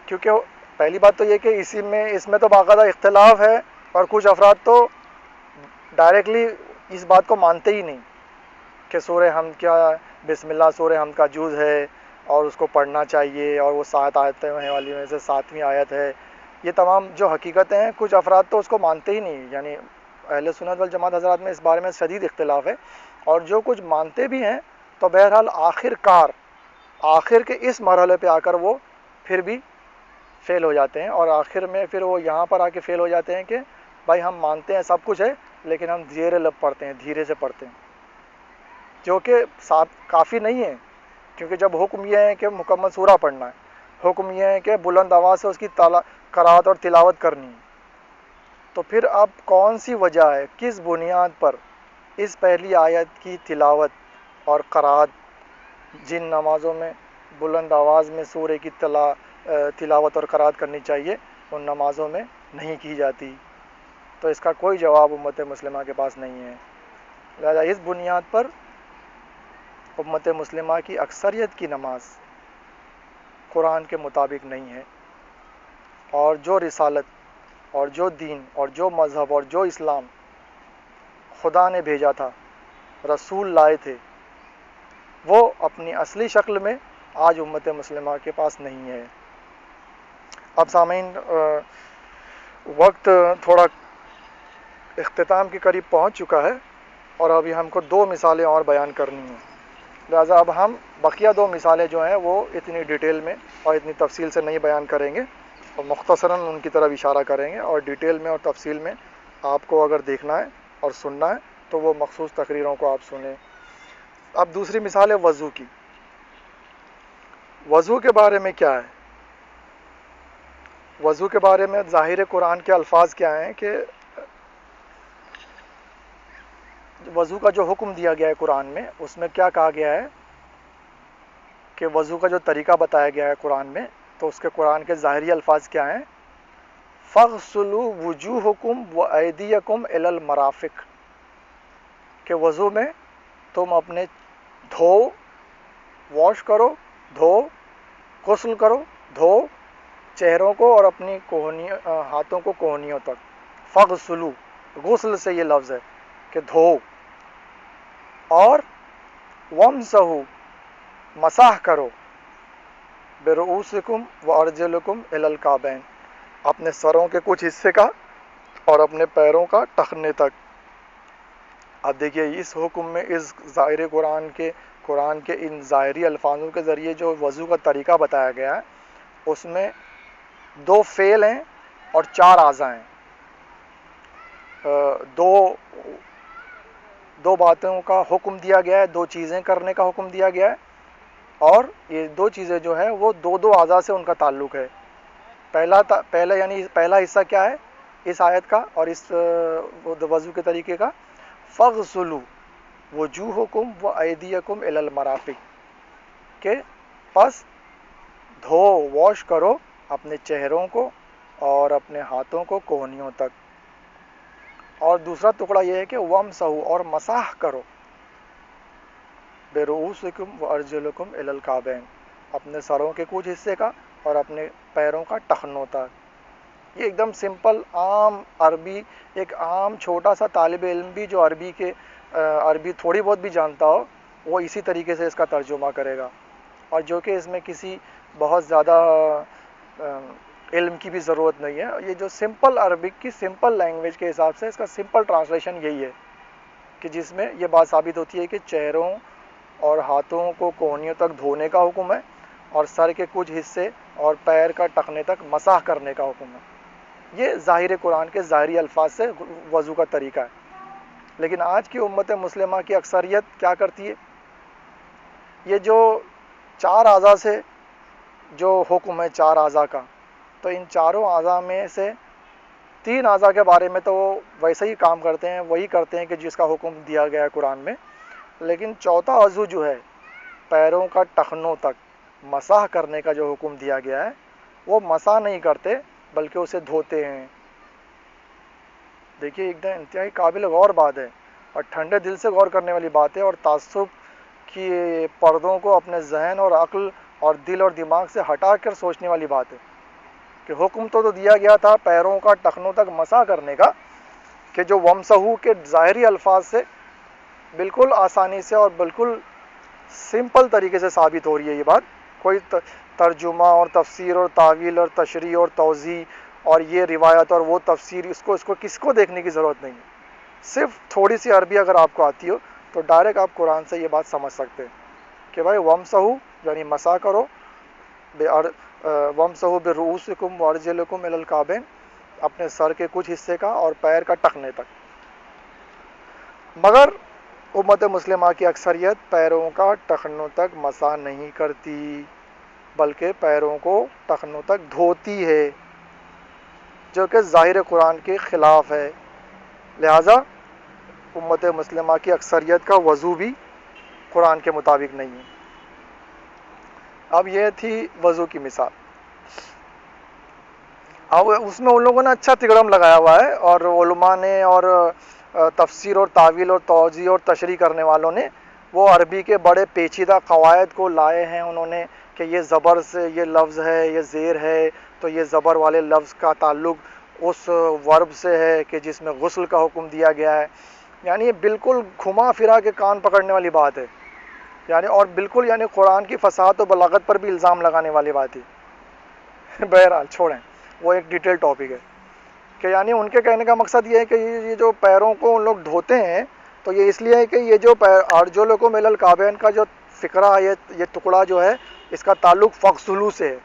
کیونکہ پہلی بات تو یہ کہ اس میں تو باقاعدہ اختلاف ہے، اور کچھ افراد تو ڈائریکٹلی اس بات کو مانتے ہی نہیں کہ سورہ حمد کیا بسم اللہ سورہ حمد کا جز ہے اور اس کو پڑھنا چاہیے، اور وہ 7 آیتیں والی میں سے 7ویں آیت ہے۔ یہ تمام جو حقیقتیں ہیں کچھ افراد تو اس کو مانتے ہی نہیں، یعنی اہل سنت والجماعت حضرات میں اس بارے میں شدید اختلاف ہے، اور جو کچھ مانتے بھی ہیں تو بہرحال آخر کے اس مرحلے پہ آ کر وہ پھر بھی فیل ہو جاتے ہیں، اور آخر میں پھر وہ یہاں پر آ کے فیل ہو جاتے ہیں کہ بھائی ہم مانتے ہیں سب کچھ ہے لیکن ہم زیر لب پڑھتے ہیں، دھیرے سے پڑھتے ہیں، جو کہ کافی نہیں ہے، کیونکہ جب حکم یہ ہے کہ مکمل سورہ پڑھنا ہے، حکم یہ ہے کہ بلند آواز سے اس کی قرات اور تلاوت کرنی ہے، تو پھر اب کون سی وجہ ہے، کس بنیاد پر اس پہلی آیت کی تلاوت اور قرات جن نمازوں میں بلند آواز میں سورہ کی تلاوت اور قرات کرنی چاہیے ان نمازوں میں نہیں کی جاتی؟ تو اس کا کوئی جواب امت مسلمہ کے پاس نہیں ہے۔ لہذا اس بنیاد پر امت مسلمہ کی اکثریت کی نماز قرآن کے مطابق نہیں ہے، اور جو رسالت اور جو دین اور جو مذہب اور جو اسلام خدا نے بھیجا تھا، رسول لائے تھے، وہ اپنی اصلی شکل میں آج امت مسلمہ کے پاس نہیں ہے۔ اب سامعین، وقت تھوڑا اختتام کے قریب پہنچ چکا ہے، اور ابھی ہم کو 2 مثالیں اور بیان کرنی ہیں، لہٰذا اب ہم بقیہ 2 مثالیں جو ہیں وہ اتنی ڈیٹیل میں اور اتنی تفصیل سے نہیں بیان کریں گے، اور مختصراً ان کی طرف اشارہ کریں گے، اور ڈیٹیل میں اور تفصیل میں آپ کو اگر دیکھنا ہے اور سننا ہے تو وہ مخصوص تقریروں کو آپ سنیں۔ اب دوسری مثال ہے وضو کی۔ وضو کے بارے میں کیا ہے؟ وضو کے بارے میں ظاہر قرآن کے الفاظ کیا ہیں کہ وضو کا جو حکم دیا گیا ہے قرآن میں، اس میں کیا کہا گیا ہے کہ وضو کا جو طریقہ بتایا گیا ہے قرآن میں، تو اس کے قرآن کے ظاہری الفاظ کیا ہیں؟ فَاغْسُلُوا وُجُوهَكُمْ وَأَيْدِيَكُمْ إِلَى الْمَرَافِقِ، کہ وضو میں تم اپنے دھو، واش کرو، دھو، غسل کرو، دھو چہروں کو اور اپنی ہاتھوں کو کوہنیوں تک۔ فَاغْسُلُوا، غسل سے یہ لفظ ہے کہ دھو، اور وَامْسَحُوا، مسح کرو، بِرُؤُوسِكُمْ وَأَرْجُلِكُمْ إِلَى الْكَعْبَيْنِ، اپنے سروں کے کچھ حصے کا اور اپنے پیروں کا ٹخنے تک۔ اب دیکھیے اس حکم میں، اس ظاہر قرآن کے ان ظاہری الفاظوں کے ذریعے جو وضو کا طریقہ بتایا گیا ہے، اس میں 2 فعل ہیں اور 4 اعضاء ہیں۔ دو باتوں کا حکم دیا گیا ہے، 2 چیزیں کرنے کا حکم دیا گیا ہے، اور یہ 2 چیزیں جو ہیں وہ 2 اعضاء سے ان کا تعلق ہے۔ پہلا حصہ کیا ہے اس آیت کا اور اس وضو کے طریقے کا؟ فَاغْسُلُوا وُجُوهَكُمْ وَأَيْدِيَكُمْ إِلَى الْمَرَافِقِ، کہ پس دھو، واش کرو اپنے چہروں کو اور اپنے ہاتھوں کو کوہنیوں تک۔ اور دوسرا ٹکڑا یہ ہے کہ وَامْسَحُوا، اور مسح کرو، بِرُؤُوسِكُمْ وَأَرْجُلِكُمْ إِلَى الْكَعْبَيْنِ، اپنے سروں کے کچھ حصے کا اور اپنے پیروں کا ٹخنوں تک۔ یہ ایک دم سمپل عام عربی، ایک عام چھوٹا سا طالب علم بھی جو عربی تھوڑی بہت بھی جانتا ہو، وہ اسی طریقے سے اس کا ترجمہ کرے گا، اور جو کہ اس میں کسی بہت زیادہ علم کی بھی ضرورت نہیں ہے۔ یہ جو سمپل عربک کی سمپل لینگویج کے حساب سے اس کا سمپل ٹرانسلیشن یہی ہے کہ جس میں یہ بات ثابت ہوتی ہے کہ چہروں اور ہاتھوں کو کوہنیوں تک دھونے کا حکم ہے، اور سر کے کچھ حصے اور پیر کا ٹخنے تک مسح کرنے کا حکم ہے۔ یہ ظاہر قرآن کے ظاہری الفاظ سے وضو کا طریقہ ہے۔ لیکن آج کی امت مسلمہ کی اکثریت کیا کرتی ہے؟ یہ جو 4 اعضاء سے جو حکم ہے 4 اعضاء کا، تو ان چاروں اعضاء میں سے 3 اعضاء کے بارے میں تو وہ ویسے ہی کام کرتے ہیں، وہی کرتے ہیں کہ جس کا حکم دیا گیا ہے قرآن میں، لیکن چوتھا عضو جو ہے پیروں کا ٹخنوں تک مسح کرنے کا جو حکم دیا گیا ہے، وہ مسح نہیں کرتے بلکہ اسے دھوتے ہیں۔ دیکھیے ایک دم انتہائی قابل غور بات ہے، اور ٹھنڈے دل سے غور کرنے والی بات ہے، اور تعصب کی پردوں کو اپنے ذہن اور عقل اور دل اور دماغ سے ہٹا کر سوچنے والی بات ہے کہ حکم تو دیا گیا تھا پیروں کا ٹخنوں تک مسح کرنے کا، کہ جو وَامْسَحُوا کے ظاہری الفاظ سے بالکل آسانی سے اور بالکل سمپل طریقے سے ثابت ہو رہی ہے۔ یہ بات کوئی ترجمہ اور تفسیر اور تعویل اور تشریح اور توضیح اور یہ روایت اور وہ تفسیر، اس کو کس کو دیکھنے کی ضرورت نہیں ہے۔ صرف تھوڑی سی عربی اگر آپ کو آتی ہو تو ڈائریکٹ آپ قرآن سے یہ بات سمجھ سکتے ہیں کہ بھائی وَامْسَحُوا یعنی مسح کرو، وَامْسَحُوا بِرُؤُوسِكُمْ وَأَرْجُلِكُمْ إِلَى الْكَعْبَيْنِ، اپنے سر کے کچھ حصے کا اور پیر کا ٹخنے تک۔ مگر امت مسلمہ کی اکثریت پیروں کا ٹخنوں تک مسح نہیں کرتی بلکہ پیروں کو ٹخنوں تک دھوتی ہے، جو کہ ظاہر قرآن کے خلاف ہے۔ لہٰذا امت مسلمہ کی اکثریت کا وضو بھی قرآن کے مطابق نہیں ہے۔ اب یہ تھی وضو کی مثال۔ اب اس میں ان لوگوں نے اچھا تگڑم لگایا ہوا ہے، اور علماء نے اور تفسیر اور تعویل اور توضیح اور تشریح کرنے والوں نے وہ عربی کے بڑے پیچیدہ قواعد کو لائے ہیں انہوں نے، کہ یہ زبر سے یہ لفظ ہے، یہ زیر ہے، تو یہ زبر والے لفظ کا تعلق اس ورب سے ہے کہ جس میں غسل کا حکم دیا گیا ہے۔ یعنی یہ بالکل گھما پھرا کے کان پکڑنے والی بات ہے، یعنی اور بالکل یعنی قرآن کی فصاحت و بلاغت پر بھی الزام لگانے والی بات ہے۔ بہرحال چھوڑیں، وہ ایک ڈیٹیل ٹاپک ہے، کہ یعنی ان کے کہنے کا مقصد یہ ہے کہ یہ جو پیروں کو ان لوگ دھوتے ہیں، تو یہ اس لیے ہے کہ یہ جو ارجلکم الی الکعبین کا جو فقرہ ہے، یہ ٹکڑا جو ہے اس کا تعلق فغسلوا سے ہے،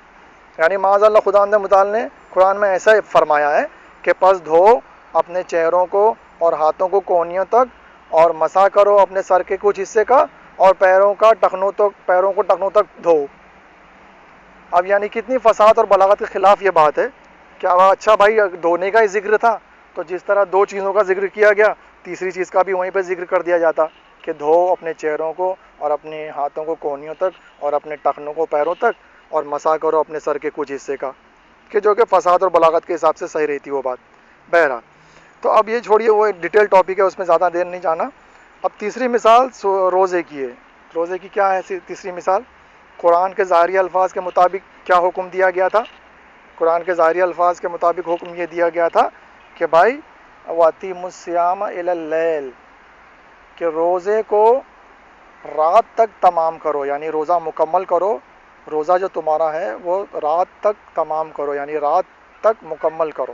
یعنی معاذ اللہ خدا متعال نے قرآن میں ایسا فرمایا ہے کہ پس دھو اپنے چہروں کو اور ہاتھوں کو کونیوں تک، اور مسح کرو اپنے سر کے کچھ حصے کا، اور پیروں کو ٹخنوں تک دھو۔ اب یعنی کتنی فصاحت اور بلاغت کے خلاف یہ بات ہے کہ اچھا بھائی دھونے کا ہی ذکر تھا تو جس طرح دو چیزوں کا ذکر کیا گیا، تیسری چیز کا بھی وہیں پہ ذکر کر دیا جاتا کہ دھو اپنے چہروں کو اور اپنے ہاتھوں کو کونیوں تک اور اپنے ٹخنوں کو پیروں تک، اور مسح کرو اپنے سر کے کچھ حصے کا، کہ جو کہ فصاحت اور بلاغت کے حساب سے صحیح رہتی وہ بات۔ بہرحال تو اب یہ چھوڑیے، وہ ایک ڈیٹیل ٹاپک ہے، اس میں زیادہ دیر نہیں جانا۔ اب تیسری مثال روزے کی ہے۔ روزے کی کیا ہے تیسری مثال؟ قرآن کے ظاہری الفاظ کے مطابق کیا حکم دیا گیا تھا؟ قرآن کے ظاہری الفاظ کے مطابق حکم یہ دیا گیا تھا کہ بھائی وَأَتِیمُوا الصِّیَامَ إِلَى اللَّیْلِ، کہ روزے کو رات تک تمام کرو، یعنی روزہ مکمل کرو، روزہ جو تمہارا ہے وہ رات تک تمام کرو، یعنی رات تک مکمل کرو۔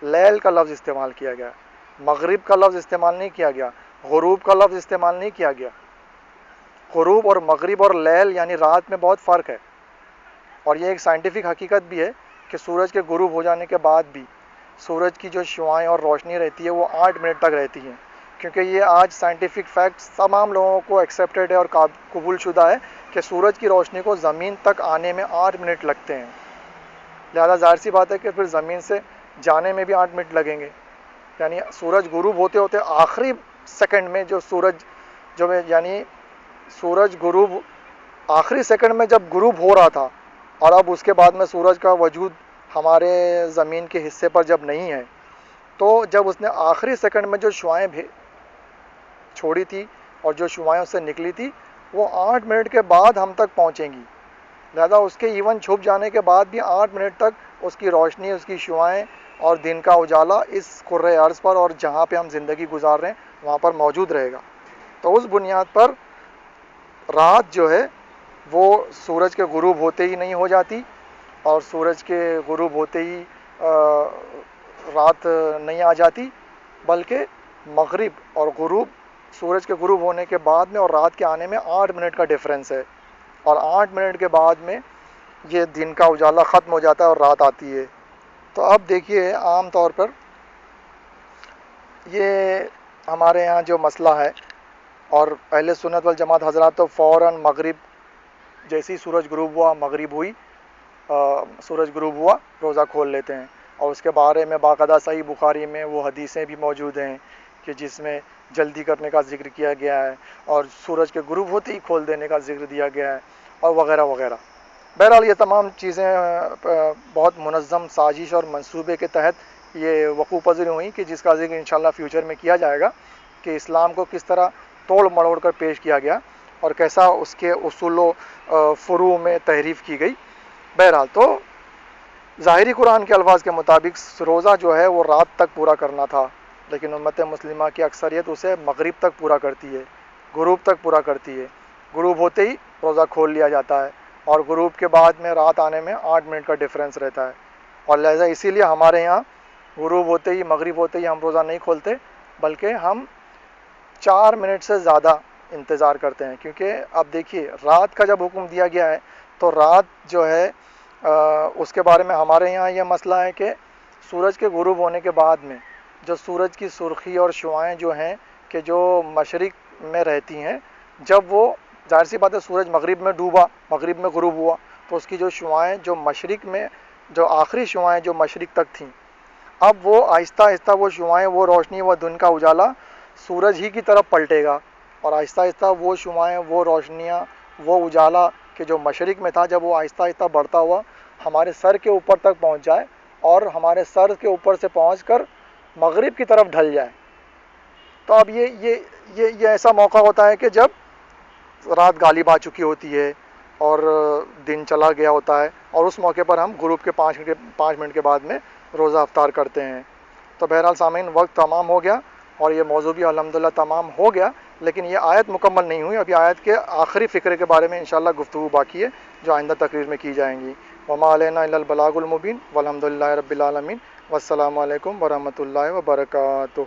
لیل کا لفظ استعمال کیا گیا، مغرب کا لفظ استعمال نہیں کیا گیا، غروب کا لفظ استعمال نہیں کیا گیا۔ غروب اور مغرب اور لیل یعنی رات میں بہت فرق ہے، اور یہ ایک سائنٹیفک حقیقت بھی ہے کہ سورج کے غروب ہو جانے کے بعد بھی سورج کی جو شعاعیں اور روشنی رہتی ہے وہ 8 منٹ تک رہتی ہیں، کیونکہ یہ آج سائنٹیفک فیکٹس تمام لوگوں کو ایکسیپٹیڈ ہے اور قبول شدہ ہے کہ سورج کی روشنی کو زمین تک آنے میں 8 منٹ لگتے ہیں، لہذا ظاہر سی بات ہے کہ پھر زمین سے جانے میں بھی 8 منٹ لگیں گے، یعنی سورج غروب ہوتے ہوتے آخری سیکنڈ میں یعنی سورج غروب آخری سیکنڈ میں جب غروب ہو رہا تھا، اور اب اس کے بعد میں سورج کا وجود ہمارے زمین کے حصے پر جب نہیں ہے، تو جب اس نے آخری سیکنڈ میں جو شعاعیں چھوڑی تھی اور جو شعاعیں اس سے نکلی تھی وہ 8 منٹ کے بعد ہم تک پہنچیں گی، لہذا اس کے ایون چھپ جانے کے بعد بھی 8 منٹ تک اس کی روشنی، اس کی شعاعیں اور دن کا اجالا اس کرۂ ارض پر اور جہاں پہ ہم زندگی گزار رہے ہیں وہاں پر موجود رہے گا۔ تو اس بنیاد پر رات جو ہے وہ سورج کے غروب ہوتے ہی نہیں ہو جاتی، اور سورج کے غروب ہوتے ہی رات نہیں آ جاتی، بلکہ مغرب اور غروب سورج کے غروب ہونے کے بعد میں اور رات کے آنے میں 8 منٹ کا ڈفرینس ہے، اور 8 منٹ کے بعد میں یہ دن کا اجالا ختم ہو جاتا ہے اور رات آتی ہے۔ تو اب دیکھیے عام طور پر یہ ہمارے یہاں جو مسئلہ ہے، اور اہل سنت والجماعت حضرات تو فوراً مغرب جیسی سورج غروب ہوا، مغرب ہوئی، سورج غروب ہوا، روزہ کھول لیتے ہیں، اور اس کے بارے میں باقاعدہ صحیح بخاری میں وہ حدیثیں بھی موجود ہیں کہ جس میں جلدی کرنے کا ذکر کیا گیا ہے، اور سورج کے غروب ہوتے ہی کھول دینے کا ذکر دیا گیا ہے، اور وغیرہ وغیرہ۔ بہرحال یہ تمام چیزیں بہت منظم سازش اور منصوبے کے تحت یہ وقوع پذیر ہوئیں کہ جس کا ذکر انشاءاللہ فیوچر میں کیا جائے گا کہ اسلام کو کس طرح توڑ مڑوڑ کر پیش کیا گیا اور کیسا اس کے اصول و فروع میں تحریف کی گئی۔ بہرحال تو ظاہری قرآن کے الفاظ کے مطابق روزہ جو ہے وہ رات تک پورا کرنا تھا، لیکن امت مسلمہ کی اکثریت اسے مغرب تک پورا کرتی ہے، غروب تک پورا کرتی ہے، غروب ہوتے ہی روزہ کھول لیا جاتا ہے، اور غروب کے بعد میں رات آنے میں 8 منٹ کا ڈفرینس رہتا ہے، اور لہذا اسی لیے ہمارے یہاں غروب ہوتے ہی، مغرب ہوتے ہی ہم روزہ نہیں کھولتے، بلکہ ہم 4 منٹ سے زیادہ انتظار کرتے ہیں، کیونکہ اب دیکھیے رات کا جب حکم دیا گیا ہے تو رات جو ہے اس کے بارے میں ہمارے یہاں یہ مسئلہ ہے کہ سورج کے غروب ہونے کے بعد میں جو سورج کی سرخی اور شعاعیں جو ہیں کہ جو مشرق میں رہتی ہیں، جب وہ ظاہر سی بات ہے سورج مغرب میں ڈوبا، مغرب میں غروب ہوا، تو اس کی جو شعاعیں جو مشرق میں، جو آخری شعاعیں جو مشرق تک تھیں، اب وہ آہستہ آہستہ وہ شعاعیں، وہ روشنی، وہ دن کا اجالا سورج ہی کی طرف پلٹے گا، اور آہستہ آہستہ وہ شعاعیں، وہ روشنیاں، وہ اجالا کہ جو مشرق میں تھا، جب وہ آہستہ آہستہ بڑھتا ہوا ہمارے سر کے اوپر تک پہنچ جائے، اور ہمارے سر کے اوپر سے پہنچ کر مغرب کی طرف ڈھل جائے، تو اب یہ ایسا موقع ہوتا ہے کہ جب رات غالب آ چکی ہوتی ہے اور دن چلا گیا ہوتا ہے، اور اس موقع پر ہم غروب کے 5 منٹ کے بعد میں روزہ افطار کرتے ہیں۔ تو بہرحال سامعین وقت تمام ہو گیا، اور یہ موضوع بھی الحمدللہ تمام ہو گیا، لیکن یہ آیت مکمل نہیں ہوئی، ابھی آیت کے آخری فقرے کے بارے میں انشاءاللہ گفتگو باقی ہے جو آئندہ تقریر میں کی جائیں گی۔ وما علینا الا البلاغ المبین والحمدللہ رب العالمین، والسلام علیکم ورحمۃ اللہ وبرکاتہ۔